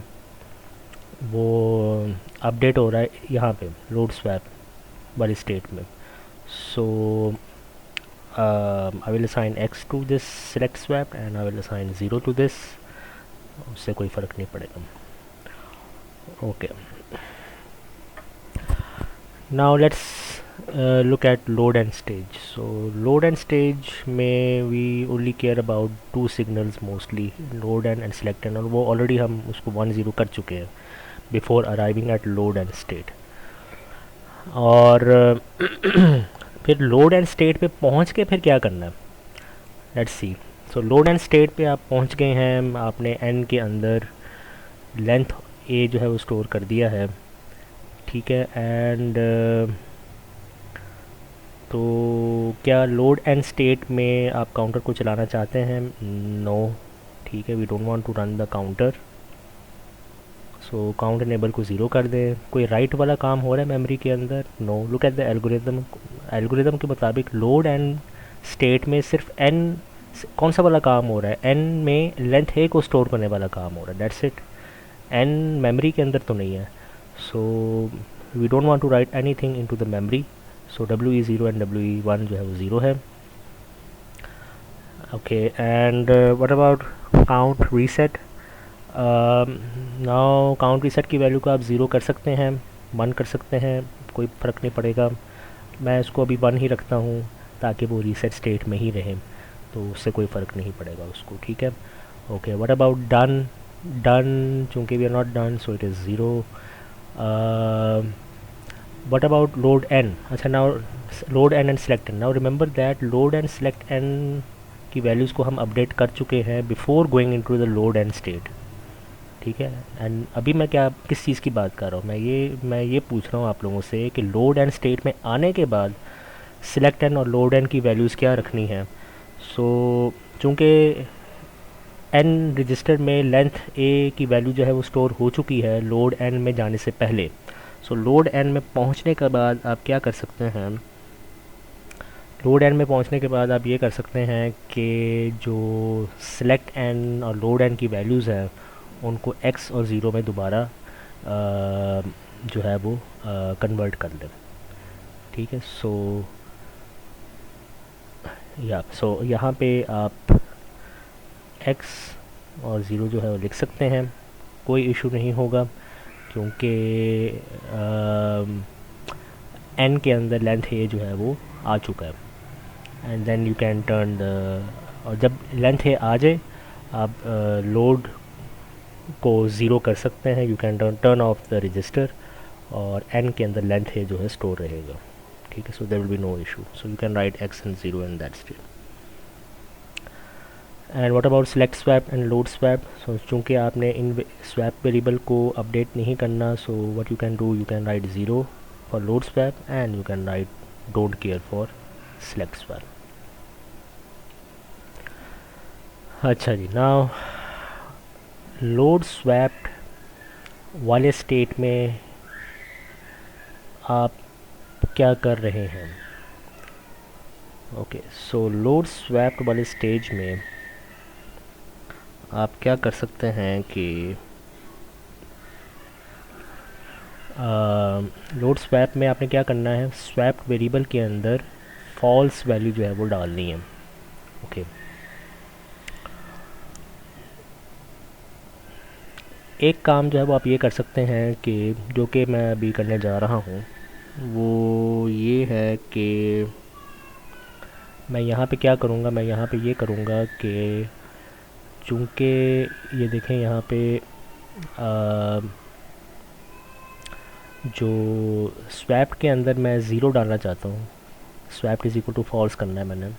वो अपडेट हो रहा है यहाँ पे लोड स्वैप वाली स्टेट में। So I will assign x to this select swap and I will assign 0 to this, उससे कोई फ़र्क नहीं पड़ेगा। Okay, now let's look at load and stage. So load and stage में we only care about two signals mostly, load and select and, और वो already हम उसको 1-0 कर चुके हैं before arriving at load and state। और फिर load and state पे पहुँच के फिर क्या करना है, let's see। so load and state पे आप पहुँच गए हैं, आपने n के अंदर लेंथ a जो है वो स्टोर कर दिया है, ठीक है। एंड तो क्या लोड एंड स्टेट में आप काउंटर को चलाना चाहते हैं? नो, ठीक है, we don't want to run the counter. So count enable को ज़ीरो कर दें। कोई राइट वाला काम हो रहा है मेमोरी के अंदर? No. Look at the algorithm के मुताबिक लोड एंड स्टेट में सिर्फ एन कौन सा वाला काम हो रहा है? एन में लेंथ ए को स्टोर करने वाला काम हो रहा है, दैट्स इट। एन मेमोरी के अंदर तो नहीं है। so we don't want to write anything into the memory, so we0 and we1 जो है वो 0 है। okay, and what about count reset? now count reset की वैल्यू को आप 0 कर सकते हैं, 1 कर सकते हैं, कोई फ़र्क नहीं पड़ेगा। मैं इसको अभी 1 ही रखता हूँ ताकि वो रीसेट स्टेट में ही रहे, तो उससे कोई फ़र्क नहीं पड़ेगा उसको, ठीक है। Okay, what about done? Done चूँकि we are not done, so it is 0। what about load n? अच्छा, now load n and select n. now remember that load and select n की वैल्यूज़ को हम अपडेट कर चुके हैं before going into the load and state, ठीक है। And अभी मैं किस चीज़ की बात कर रहा हूँ, मैं ये पूछ रहा हूँ आप लोगों से कि लोड एंड स्टेट में आने के बाद सिलेक्ट एन और लोड एन की वैल्यूज़ क्या रखनी है। सो चूँकि एन रजिस्टर में लेंथ ए की वैल्यू जो है वो स्टोर हो चुकी है लोड एन में जाने से पहले। सो लोड एन में पहुंचने के बाद आप क्या कर सकते हैं, लोड एन में पहुंचने के बाद आप ये कर सकते हैं कि जो सिलेक्ट एन और लोड एन की वैल्यूज़ हैं उनको x और 0 में दोबारा जो है वो कन्वर्ट कर लें, ठीक है। सो यहाँ पे आप x और 0 जो है वो लिख सकते हैं, कोई इशू नहीं होगा, क्योंकि n के अंदर लेंथ ए जो है वो आ चुका है। And then you can turn the, और जब लेंथ ए आ जाए आप लोड को 0 कर सकते हैं, you can turn off the register और n के अंदर लेंथ ए जो है स्टोर रहेगा, ठीक है। So there will be no issue, so you can write x and 0 in that state. And what about select swap and load swap? So चूँकि आपने इन स्वैप वेरिएबल को अपडेट नहीं करना, so what you can do, you can write 0 for load swap and you can write don't care for select swap. अच्छा जी, now load swap वाले state में आप क्या कर रहे हैं? ओके, सो लोड स्वैप वाले स्टेज में आप क्या कर सकते हैं कि लोड स्वैप में आपने क्या करना है, स्वैप वेरिएबल के अंदर फॉल्स वैल्यू जो है वो डालनी है, ओके। एक काम जो है वो आप ये कर सकते हैं कि जो कि मैं अभी करने जा रहा हूँ वो ये है कि मैं यहाँ पे क्या करूँगा, मैं यहाँ पे ये करूँगा कि चूँकि ये देखें यहाँ पे जो स्वैप के अंदर मैं 0 डालना चाहता हूँ, swap is equal to false करना है मैंने,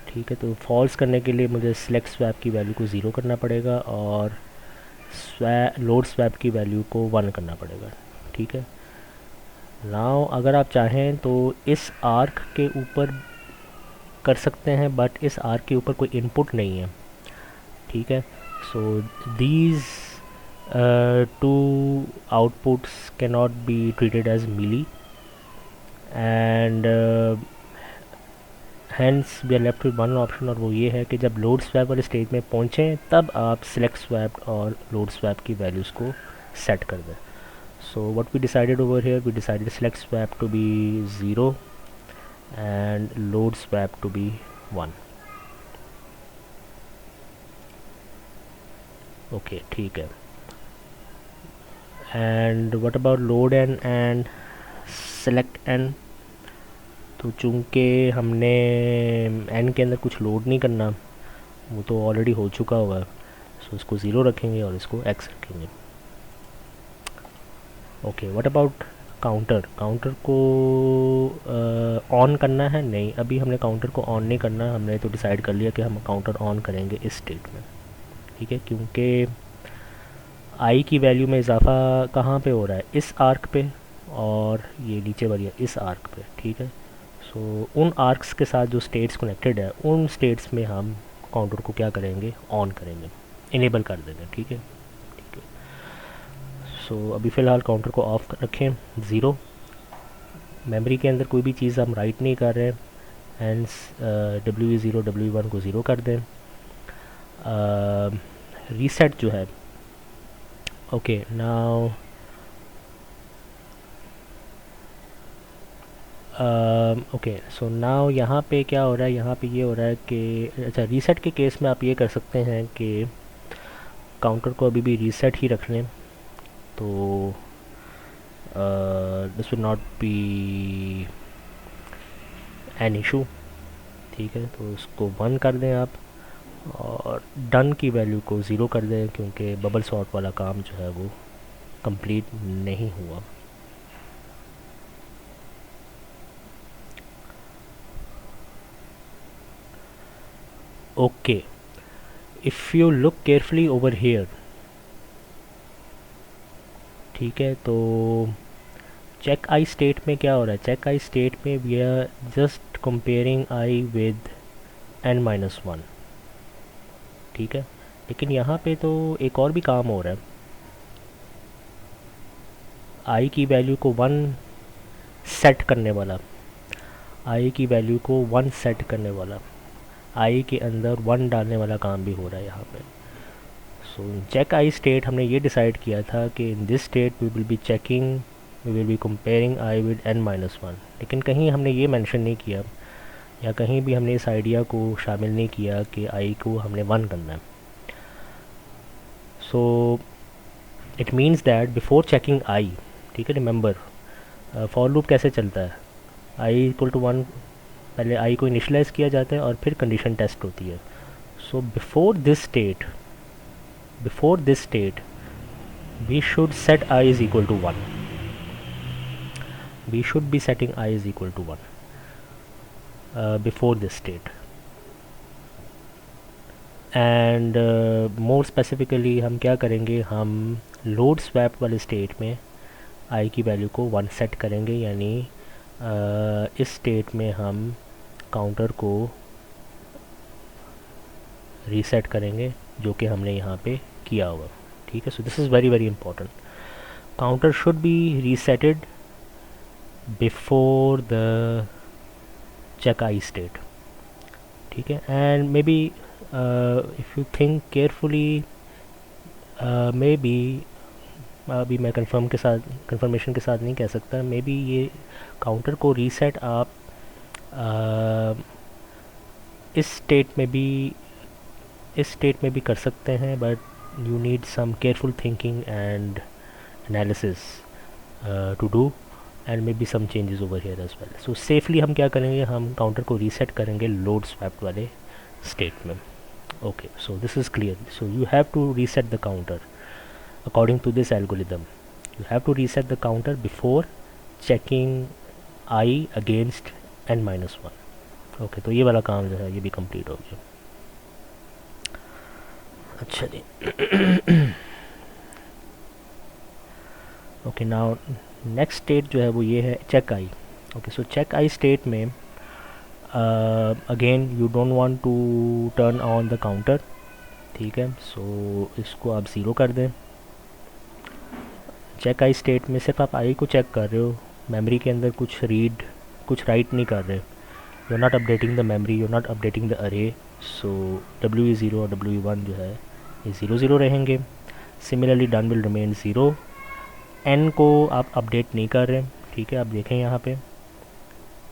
ठीक है। तो फॉल्स करने के लिए मुझे सिलेक्ट स्वैप की वैल्यू को 0 करना पड़ेगा और लोड स्वैप की वैल्यू को 1 करना पड़ेगा, ठीक है। नाउ अगर आप चाहें तो इस आर्क के ऊपर कर सकते हैं, बट इस आर्क के ऊपर कोई इनपुट नहीं है, ठीक है। So these two outputs can not be treated as Mealy, and hence we are left with one option, और वो ये है कि जब लोड स्वैप वाले स्टेज में पहुँचें तब आप सिलेक्ट स्वैप और लोड स्वैप की वैल्यूज़ को सेट कर दें। So what we decided over here, we decided select swap to be 0 and load swap to be 1. Okay, ठीक है। And what about load n and select n? तो चूँकि हमने n के अंदर कुछ लोड नहीं करना, वो तो ऑलरेडी हो चुका हुआ है, सो इसको 0 रखेंगे और इसको x रखेंगे। Okay, what about counter? Counter को ऑन करना है? नहीं, अभी हमने काउंटर को ऑन नहीं करना, हमने तो डिसाइड कर लिया कि हम काउंटर ऑन करेंगे इस स्टेट में, ठीक है, क्योंकि आई की वैल्यू में इजाफा कहाँ पे हो रहा है? इस आर्क पे, और ये नीचे वाली इस आर्क पे, ठीक है। सो उन आर्क्स के साथ जो स्टेट्स कनेक्टेड है, उन स्टेट्स में हम काउंटर को क्या करेंगे? ऑन करेंगे, इनेबल कर देंगे, ठीक है। सो अभी फ़िलहाल काउंटर को ऑफ रखें, ज़ीरो। मेमोरी के अंदर कोई भी चीज़ हम राइट नहीं कर रहे, हैंस W0 W1 को ज़ीरो कर दें। रीसेट जो है, okay now okay, so now यहाँ पे क्या हो रहा है? यहाँ पे ये हो रहा है कि अच्छा, रीसेट के केस में आप ये कर सकते हैं कि काउंटर को अभी भी रीसेट ही रख लें, तो this will not be an issue, ठीक है। तो उसको 1 कर दें आप, और डन की वैल्यू को 0 कर दें, क्योंकि बबल सॉर्ट वाला काम जो है वो कंप्लीट नहीं हुआ। Okay, if you look carefully over here, ठीक है, तो चेक आई स्टेट में क्या हो रहा है? चेक आई स्टेट में we are just comparing i with n-1, ठीक है। लेकिन यहाँ पे तो एक और भी काम हो रहा है, आई की वैल्यू को 1 सेट करने वाला, आई की वैल्यू को 1 सेट करने वाला, आई के अंदर 1 डालने वाला काम भी हो रहा है यहाँ पे। सो चेक आई स्टेट हमने ये डिसाइड किया था कि in this state we will be checking, we will be comparing i with n-1, लेकिन कहीं हमने ये मेंशन नहीं किया, या कहीं भी हमने इस आइडिया को शामिल नहीं किया कि आई को हमने 1 करना है। So it means that before checking I, ठीक है, रिमेंबर फॉर लूप कैसे चलता है? आई इक्वल टू 1, पहले आई को इनिशलाइज किया जाता है और फिर कंडीशन टेस्ट होती है। So before this state we should set I is equal to 1, we should be setting I is equal to 1 before this state, and more specifically हम क्या करेंगे? हम लोड स्वैप वाले स्टेट में I की value को 1 सेट करेंगे, यानी इस स्टेट में हम काउंटर को रीसेट करेंगे, जो कि हमने यहाँ पे किया हुआ, ठीक है। So this is very very important, counter should be reseted before the check I state, ठीक है। And maybe if you think carefully, maybe अभी मैं कंफर्मेशन के साथ नहीं कह सकता, मे बी ये काउंटर को रीसेट आप इस स्टेट में भी कर सकते हैं, but you need some careful thinking and analysis to do, and maybe some changes over here as well. So safely हम क्या करेंगे? हम काउंटर को रीसेट करेंगे लोड स्वैप वाले स्टेट में। okay, so this is clear. So you have to reset the counter according to this algorithm. You have to reset the counter before checking I against n-1. okay, तो ये वाला काम जो है ये भी कंप्लीट हो गया। अच्छा जी, okay, now नेक्स्ट स्टेट जो है वो ये है check I. Okay, so check I state में again you don't want to turn on the counter, ठीक है। सो इसको आप ज़ीरो कर दें। चेक आई स्टेट में सिर्फ आप आई को चेक कर रहे हो, मेमोरी के अंदर कुछ राइट नहीं कर रहे। You are not updating the memory, you are not updating the array. So WE0 और WE1 जो है ये 0 0 रहेंगे। Similarly done will remain 0। N को आप अपडेट नहीं कर रहे, ठीक है। आप देखें यहाँ पे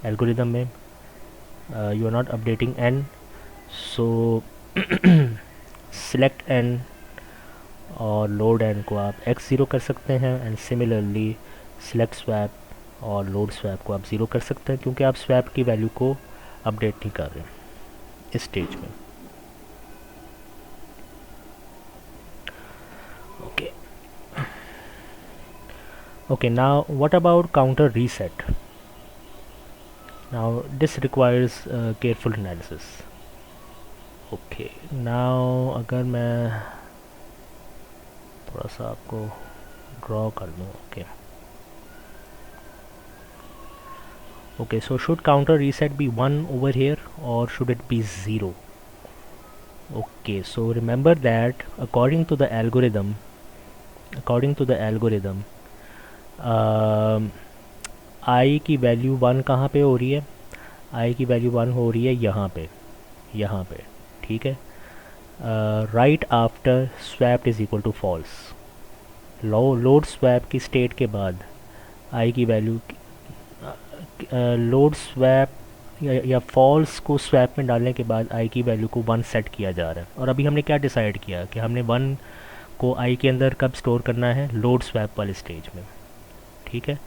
एल्गोरिदम में you are not updating n, so select N और लोड एन को आप x0 कर सकते हैं। एंड सिमिलरली सिलेक्ट स्वैप और लोड स्वैप को आप ज़ीरो कर सकते हैं, क्योंकि आप स्वैप की वैल्यू को अपडेट नहीं कर रहे इस स्टेज में। Okay okay, now what about counter reset? Now this requires careful analysis. Okay, now अगर मैं थोड़ा सा आपको ड्रॉ कर दूँ। Okay, so should counter reset be 1 over here or should it be 0? Okay, so remember that according to the algorithm, I की value 1 कहाँ पे हो रही है? I की वैल्यू 1 हो रही है यहाँ पे, ठीक है। Right after swap is equal to false. Load swap की स्टेट के बाद I की वैल्यू लोड स्वैप या फॉल्स को स्वैप में डालने के बाद आई की वैल्यू को 1 सेट किया जा रहा है। और अभी हमने क्या डिसाइड किया कि हमने 1 को आई के अंदर कब स्टोर करना है? लोड स्वैप वाले स्टेज में, ठीक है।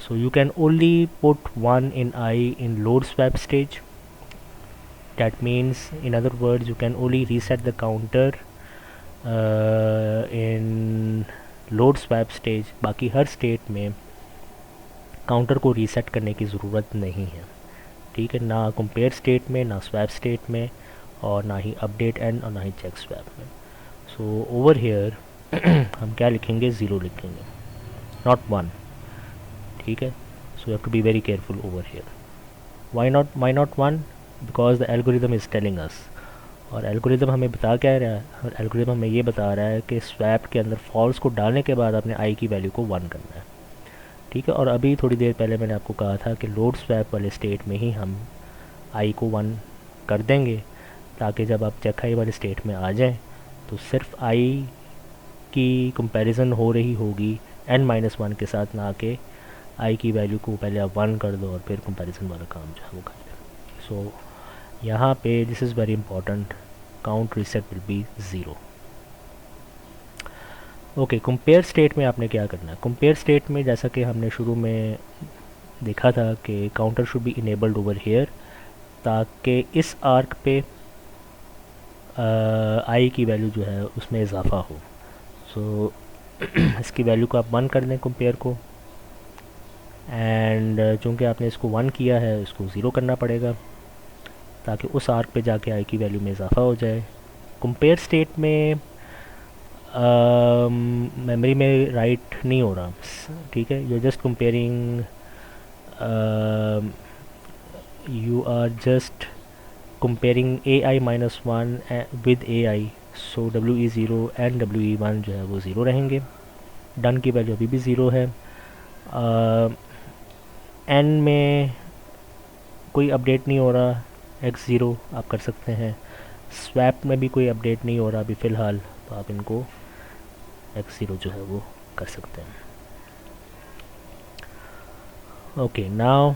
So you can only put 1 in I in load swap stage. That means in other words you can only reset the counter in load swap stage. बाकी हर स्टेट में counter को reset करने की ज़रूरत नहीं है, ठीक है। ना कंपेयर स्टेट में, ना स्वैप स्टेट में, और ना ही अपडेट एंड और ना ही चेक स्वैप में। सो ओवर हेयर हम क्या लिखेंगे? 0 लिखेंगे, नॉट 1, ठीक है। So you have to be very careful over here. Why not 1? Because the algorithm is telling us, और एल्गोरिदम हमें बता क्या रहा है? एल्गोरिदम हमें ये बता रहा है कि स्वैप के अंदर फॉल्स को डालने के बाद आपने आई की वैल्यू को 1 करना है, ठीक है। और अभी थोड़ी देर पहले मैंने आपको कहा था कि लोड स्वैप वाले स्टेट में ही हम आई को 1 कर देंगे, ताकि जब आप चेक आई वाले स्टेट में आ जाएं तो सिर्फ आई की कंपैरिजन हो रही होगी n-1 के साथ, ना कि आई की वैल्यू को पहले आप 1 कर दो और फिर कंपैरिजन वाला काम जो है वो कर दें। सो यहाँ पे this is very important, count reset will be 0। Okay, compare state में आपने क्या करना है? कंपेयर स्टेट में जैसा कि हमने शुरू में देखा था कि counter should be enabled over here, ताकि इस आर्क पे आई की वैल्यू जो है उसमें इजाफा हो। सो इसकी वैल्यू को आप 1 कर दें कंपेयर को, एंड चूँकि आपने इसको 1 किया है, इसको 0 करना पड़ेगा ताकि उस आर्क पे जाके आई की वैल्यू में इजाफा हो जाए। कंपेयर स्टेट में मेमोरी में राइट नहीं हो रहा, ठीक है। You are just comparing, you are just comparing AI-1 with AI, so WE0 and WE1 जो है वो 0 रहेंगे। डन की वैल्यू अभी भी 0 है। N में कोई अपडेट नहीं हो रहा, X0 आप कर सकते हैं। स्वैप में भी कोई अपडेट नहीं हो रहा अभी फ़िलहाल, तो आप इनको X0 जो है वो कर सकते हैं। Okay, now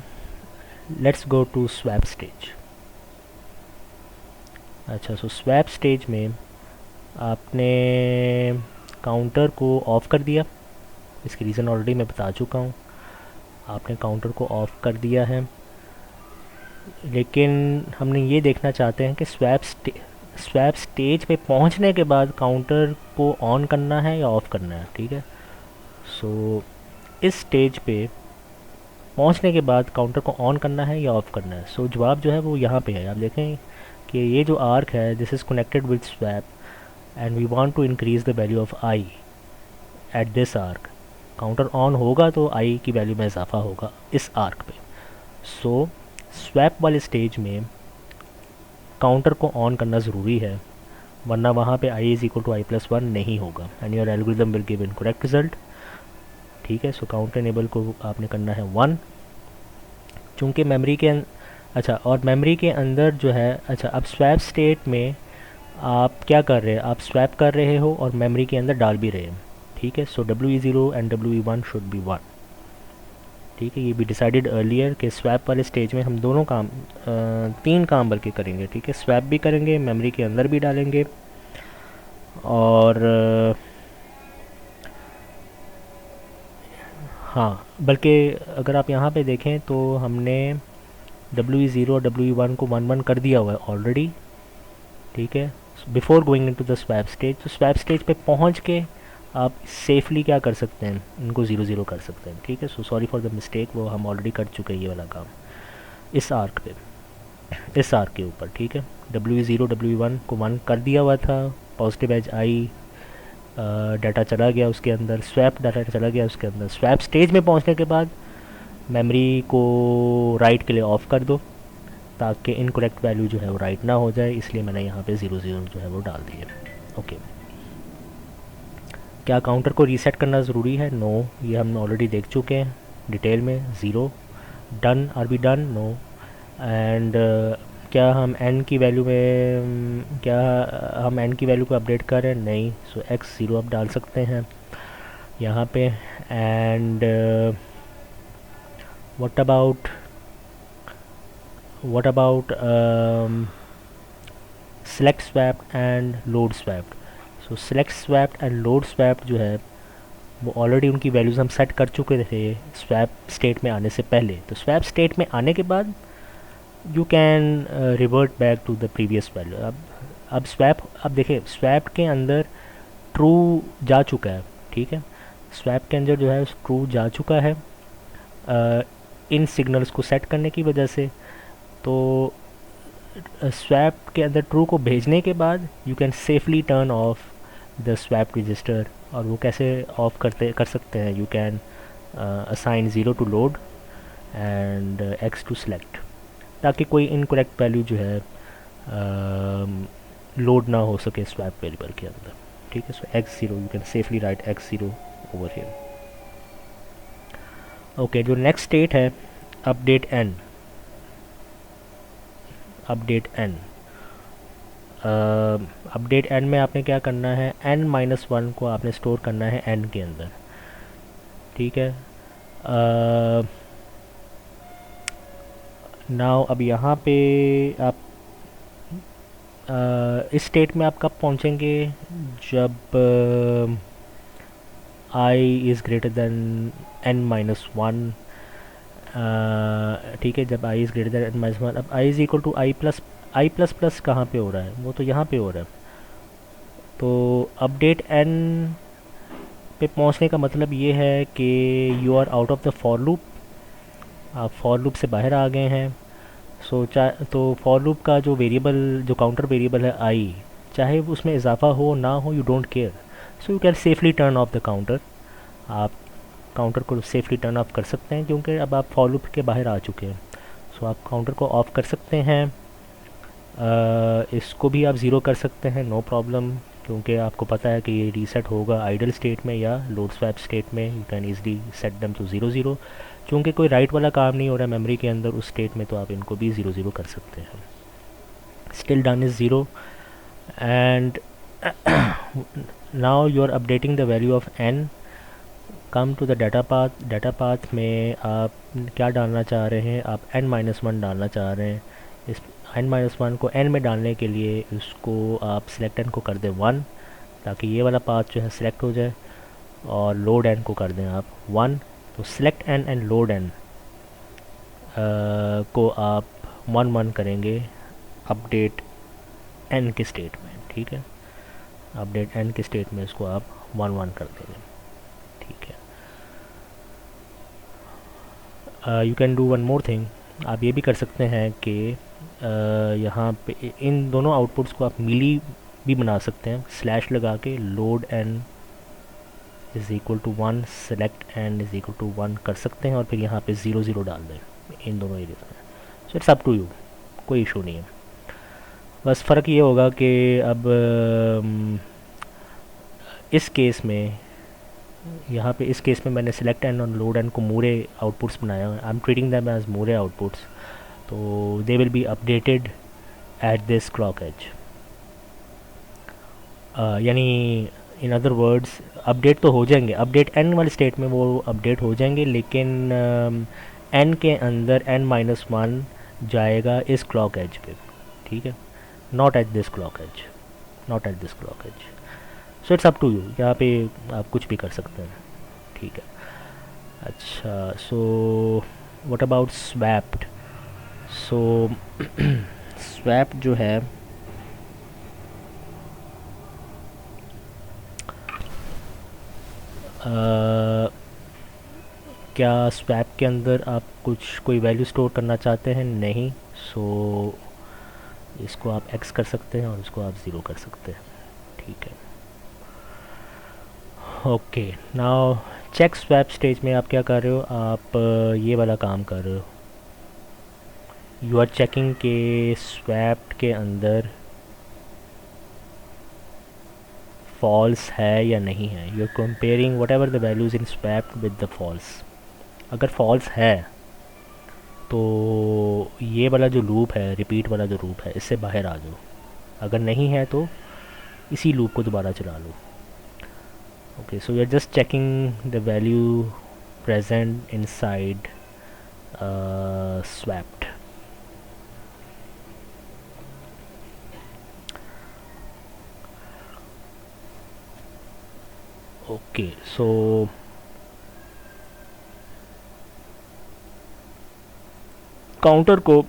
let's go to swap stage. अच्छा, सो स्वैप स्टेज में आपने काउंटर को ऑफ़ कर दिया। इसकी रीज़न ऑलरेडी मैं बता चुका हूँ। आपने काउंटर को ऑफ़ कर दिया है, लेकिन हमने ये देखना चाहते हैं कि स्वैप स्टेज पे पहुंचने के बाद काउंटर को ऑन करना है या ऑफ़ करना है, ठीक है। सो इस स्टेज पे पहुंचने के बाद काउंटर को ऑन करना है या ऑफ़ करना है। सो जवाब जो है वो यहाँ पे है। आप देखें कि ये जो आर्क है, this is connected with swap and we want to increase the value of i at this arc. Counter on होगा तो आई की वैल्यू में इजाफा होगा इस आर्क पे। सो स्वैप वाले स्टेज में काउंटर को ऑन करना ज़रूरी है, वरना वहाँ पे I is equal to I plus one नहीं होगा and your algorithm will give incorrect result. ठीक है, सो काउंटर इनेबल को आपने करना है 1, चूँकि मेमोरी के अच्छा, और मेमोरी के अंदर जो है, अच्छा अब स्वैप स्टेट में आप क्या कर रहे हैं, आप स्वैप कर रहे हो और मेमोरी के अंदर डाल भी रहे हैं। ठीक है, सो WE0 and WE1 should be 1। ठीक है, ये भी डिसाइडेड अर्लियर कि स्वैप वाले स्टेज में हम दोनों काम 3 काम बल्कि करेंगे। ठीक है, स्वैप भी करेंगे, मेमोरी के अंदर भी डालेंगे, और हाँ, बल्कि अगर आप यहाँ पे देखें तो हमने WE0 और WE1 को 1 1 कर दिया हुआ है ऑलरेडी। ठीक है, before going into the swap stage, तो स्वैप स्टेज पे पहुँच के आप सेफली क्या कर सकते हैं, इनको 0 0 कर सकते हैं। ठीक है, so sorry for the mistake, वो हम ऑलरेडी कर चुके हैं ये वाला काम इस आर्क पे, इस आर्क के ऊपर। ठीक है, WE0 WE1 को 1 कर दिया हुआ था, पॉजिटिव एज आई डाटा चला गया उसके अंदर, स्वैप डाटा चला गया उसके अंदर। स्वैप स्टेज में पहुंचने के बाद मेमोरी को राइट के लिए ऑफ़ कर दो ताकि इनकरेक्ट वैल्यू जो है वो राइट ना हो जाए, इसलिए मैंने यहाँ पे 0 0 जो है वो डाल दिए। ओके, क्या काउंटर को रीसेट करना ज़रूरी है? नो, ये हम ऑलरेडी देख चुके हैं डिटेल में। 0 done, are be done? No. एंड क्या हम n की वैल्यू में क्या हम n की वैल्यू को अपडेट कर रहे हैं? नहीं। सो x 0 आप डाल सकते हैं यहाँ पे। And what about select swap and load swap? So select swap and load swap जो है वो ऑलरेडी उनकी वैल्यूज़ हम सेट कर चुके थे स्वैप स्टेट में आने से पहले। तो स्वैप स्टेट में आने के बाद you can revert back to the previous value. अब स्वैप, अब देखिए स्वैप के अंदर ट्रू जा चुका है। ठीक है, स्वैप के अंदर जो है ट्रू जा चुका है इन सिग्नल्स को सेट करने की वजह से। तो स्वैप के अंदर ट्रू को भेजने के बाद you can safely turn off the swap register. और वो कैसे ऑफ कर सकते हैं? You can assign 0 to load and x to select, ताकि कोई इनकरेक्ट वैल्यू जो है लोड ना हो सके स्वैप वेरिएबल के अंदर। ठीक है, सो x0 you can safely right x0 over here. Okay, जो नेक्स्ट स्टेट है update n, update n update n में आपने क्या करना है, n-1 को आपने स्टोर करना है n के अंदर। ठीक है, नाउ अब यहाँ पे आप इस स्टेट में आप कब पहुँचेंगे? जब i is greater than n-1। ठीक है, जब i is greater than n-1। अब i is equal to I plus plus कहाँ पे हो रहा है? वो तो यहाँ पे हो रहा है। तो अपडेट n पे पहुँचने का मतलब ये है कि you are out of the for loop, आप फॉर लूप से बाहर आ गए हैं। तो फॉर लूप का जो वेरिएबल, जो काउंटर वेरिएबल है i, चाहे उसमें इजाफा हो ना हो, you don't care. So you can safely turn off the counter. आप काउंटर को सेफली टर्न ऑफ कर सकते हैं क्योंकि अब आप फॉर लूप के बाहर आ चुके हैं। सो आप काउंटर को ऑफ कर सकते हैं। इसको भी आप ज़ीरो कर सकते हैं, नो प्रॉब्लम, क्योंकि आपको पता है कि ये रीसेट होगा आइडल स्टेट में या लोड स्वैप स्टेट में। You can easily set them to 0 0। चूँकि कोई राइट वाला काम नहीं हो रहा है मेमोरी के अंदर उस स्टेट में, तो आप इनको भी 0 0 कर सकते हैं। Still done is 0 and now you are updating the value of n। Come to the data path. Data path में आप क्या डालना चाह रहे हैं? आप n-1 डालना चाह रहे हैं। इस n-1 को n में डालने के लिए उसको आप सिलेक्ट n को कर दें 1, ताकि ये वाला पाथ जो है सिलेक्ट हो जाए, और लोड n को कर दें आप 1। तो select n and load n को आप 1 1 करेंगे अपडेट n के स्टेट में। ठीक है, अपडेट n के स्टेट में इसको आप 1 1 कर देंगे। ठीक है, you can do one more thing. आप ये भी कर सकते हैं कि यहाँ पे इन दोनों आउटपुट्स को आप मिली भी बना सकते हैं, स्लैश लगा के load n is equal to 1, select N is equal to 1 कर सकते हैं और फिर यहाँ पे 0 0 डाल दें इन दोनों एरियाज में। So it's up to you, कोई इशू नहीं है। बस फ़र्क ये होगा कि अब इस केस में, यहाँ पे इस केस में मैंने सिलेक्ट एंड और लोड एंड को मूरे आउटपुट्स बनाया है। I am treating them as Moore outputs, तो they will be updated at this clock edge. यानी इन अदर वर्ड्स अपडेट तो हो जाएंगे, अपडेट एन वाले स्टेट में वो अपडेट हो जाएंगे, लेकिन एन के अंदर n-1 जाएगा इस क्लॉक एज पे, ठीक है, not at this clock edge, not at this clock edge. So it's up to you, यहाँ पे आप कुछ भी कर सकते हैं, ठीक है। अच्छा, so what about swapped? So swap जो है क्या स्वैप के अंदर आप कुछ कोई वैल्यू स्टोर करना चाहते हैं? नहीं। सो इसको आप x कर सकते हैं और इसको आप 0 कर सकते हैं, ठीक है। Okay, now check swap stage में आप क्या कर रहे हो? आप ये वाला काम कर रहे हो, यू आर चेकिंग के स्वैप के अंदर फॉल्स है या नहीं है। You are comparing whatever the values in swap with the false. अगर फॉल्स है तो ये वाला जो लूप है, रिपीट वाला जो लूप है, इससे बाहर आ जाओ। अगर नहीं है तो इसी लूप को दोबारा चला लो। Okay, so you are just checking the value present inside swapped. Okay, so counter को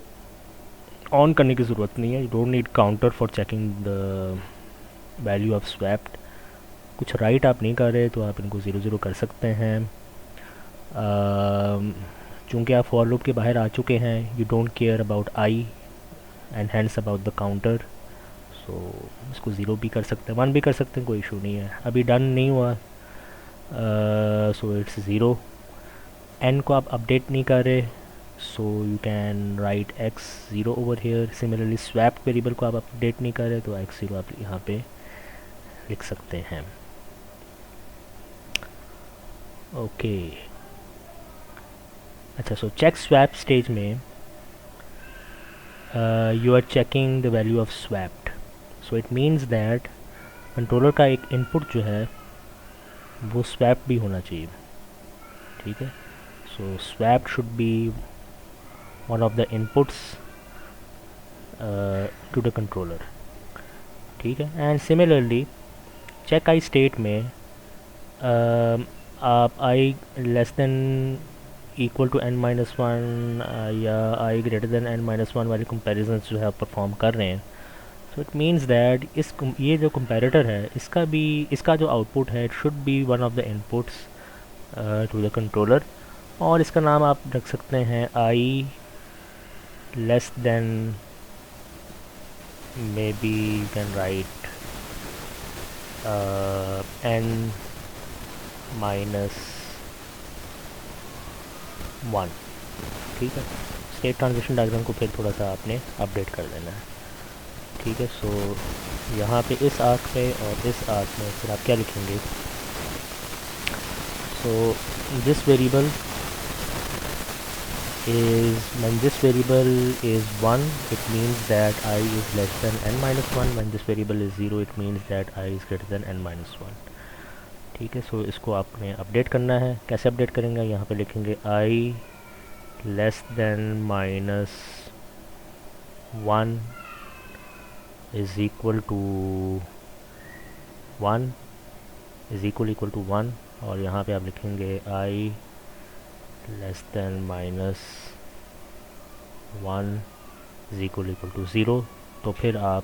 ऑन करने की ज़रूरत नहीं है। You don't need counter for checking the value of swapped. कुछ राइट आप नहीं कर रहे तो आप इनको 0 0 कर सकते हैं। चूँकि आप फॉर लूप के बाहर आ चुके हैं, you don't care about I and hands about the counter, so इसको 0 भी कर सकते हैं, 1 भी कर सकते हैं, कोई इशू नहीं है। अभी डन नहीं हुआ, सो इट्स 0। एन को आप अपडेट नहीं कर रहे, सो you can write x 0 over here. Similarly swap variable को आप अपडेट नहीं कर रहे तो x 0 आप यहाँ पे लिख सकते हैं। ओके, अच्छा, सो चेक स्वैप स्टेज में you are checking the value of swapped. So it means that controller का एक इनपुट जो है वो स्वैप भी होना चाहिए, ठीक है। So swap should be one of the inputs to the controller, ठीक है। And similarly check I state में आप I less than equal to n-1 या आई ग्रेटर देन n-1 वाले कंपेरिजन जो है आप परफॉर्म कर रहे हैं। सो इट मीन्स दैट ये जो कंपेरेटर है इसका जो आउटपुट है, it should be one of the inputs to the controller, और इसका नाम आप रख सकते हैं I less than, maybe you can write n-1, ठीक है। स्टेट ट्रांजिशन डायग्राम को फिर थोड़ा सा आपने अपडेट कर देना है, ठीक है। सो यहाँ पे इस आर्क पे और इस आर्क में फिर आप क्या लिखेंगे? So this variable is, when this variable is 1, it means that I is less than n-1. when this variable is 0, it means that I is greater than n-1, ठीक है। सो इसको आपने अपडेट करना है। कैसे अपडेट करेंगे? यहाँ पे लिखेंगे I less than -1 is equal to 1 is equal to 1, और यहाँ पे आप लिखेंगे I less than -1 is equal to 0। तो फिर आप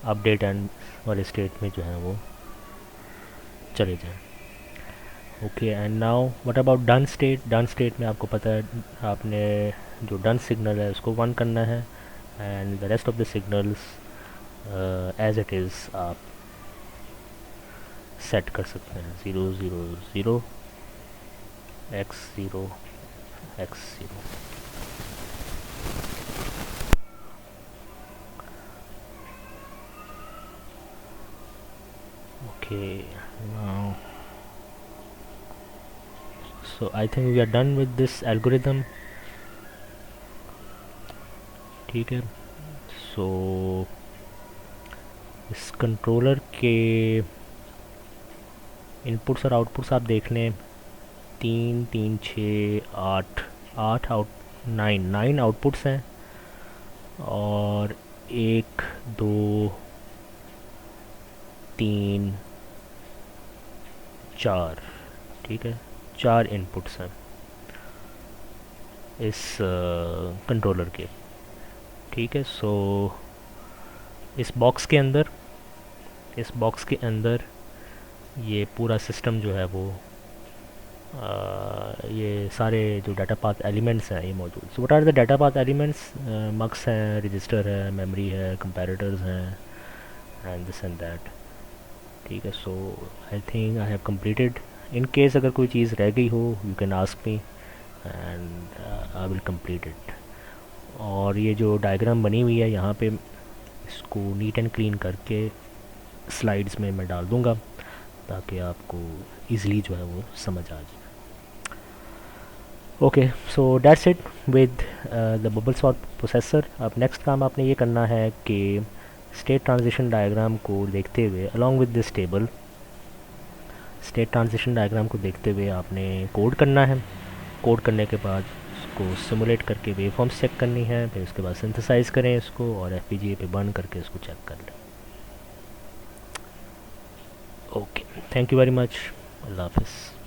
अपडेट एंड वाले स्टेट में जो है वो चले जाएं। Okay, and now what about done state? Done state में आपको पता है आपने जो डन सिग्नल है उसको 1 करना है, and the rest of the signals as it is आप सेट कर सकते हैं 0 0 0 x 0 x 0। okay, now so I think we are done with this algorithm। ठीक है, so इस कंट्रोलर के इनपुट्स और आउटपुट्स आप देख लें, 3 3 6 8 8 आउट 9 आउटपुट्स हैं और 1 2 3 4, ठीक है, 4 इनपुट्स हैं इस कंट्रोलर के। ठीक है, सो इस बॉक्स के अंदर ये पूरा सिस्टम जो है वो ये सारे जो डाटा पाथ एलिमेंट्स हैं ये मौजूद। So what are the data path elements? Mux हैं, रजिस्टर है, मेमोरी है, कंपैरेटर्स हैं एंड दिस एंड दैट। ठीक है, so I think I have completed. In case अगर कोई चीज़ रह गई हो you can ask me and I will complete it. और ये जो डायग्राम बनी हुई है यहाँ पे, इसको नीट एंड क्लीन करके स्लाइड्स में मैं डाल दूँगा ताकि आपको इजीली जो है वो समझ आ जाए। Okay, so that's it with the bubble sort processor. अब नेक्स्ट काम आपने ये करना है कि स्टेट ट्रांजिशन डायग्राम को देखते हुए along with this table, state transition diagram को देखते हुए आपने कोड करना है। कोड करने के बाद उसको सिमुलेट करके वेवफॉर्म्स चेक करनी है, फिर उसके बाद सिंथेसाइज करें इसको और FPGA पे बर्न करके इसको चेक कर लें। Okay, thank you very much, अल्लाह हाफिज़।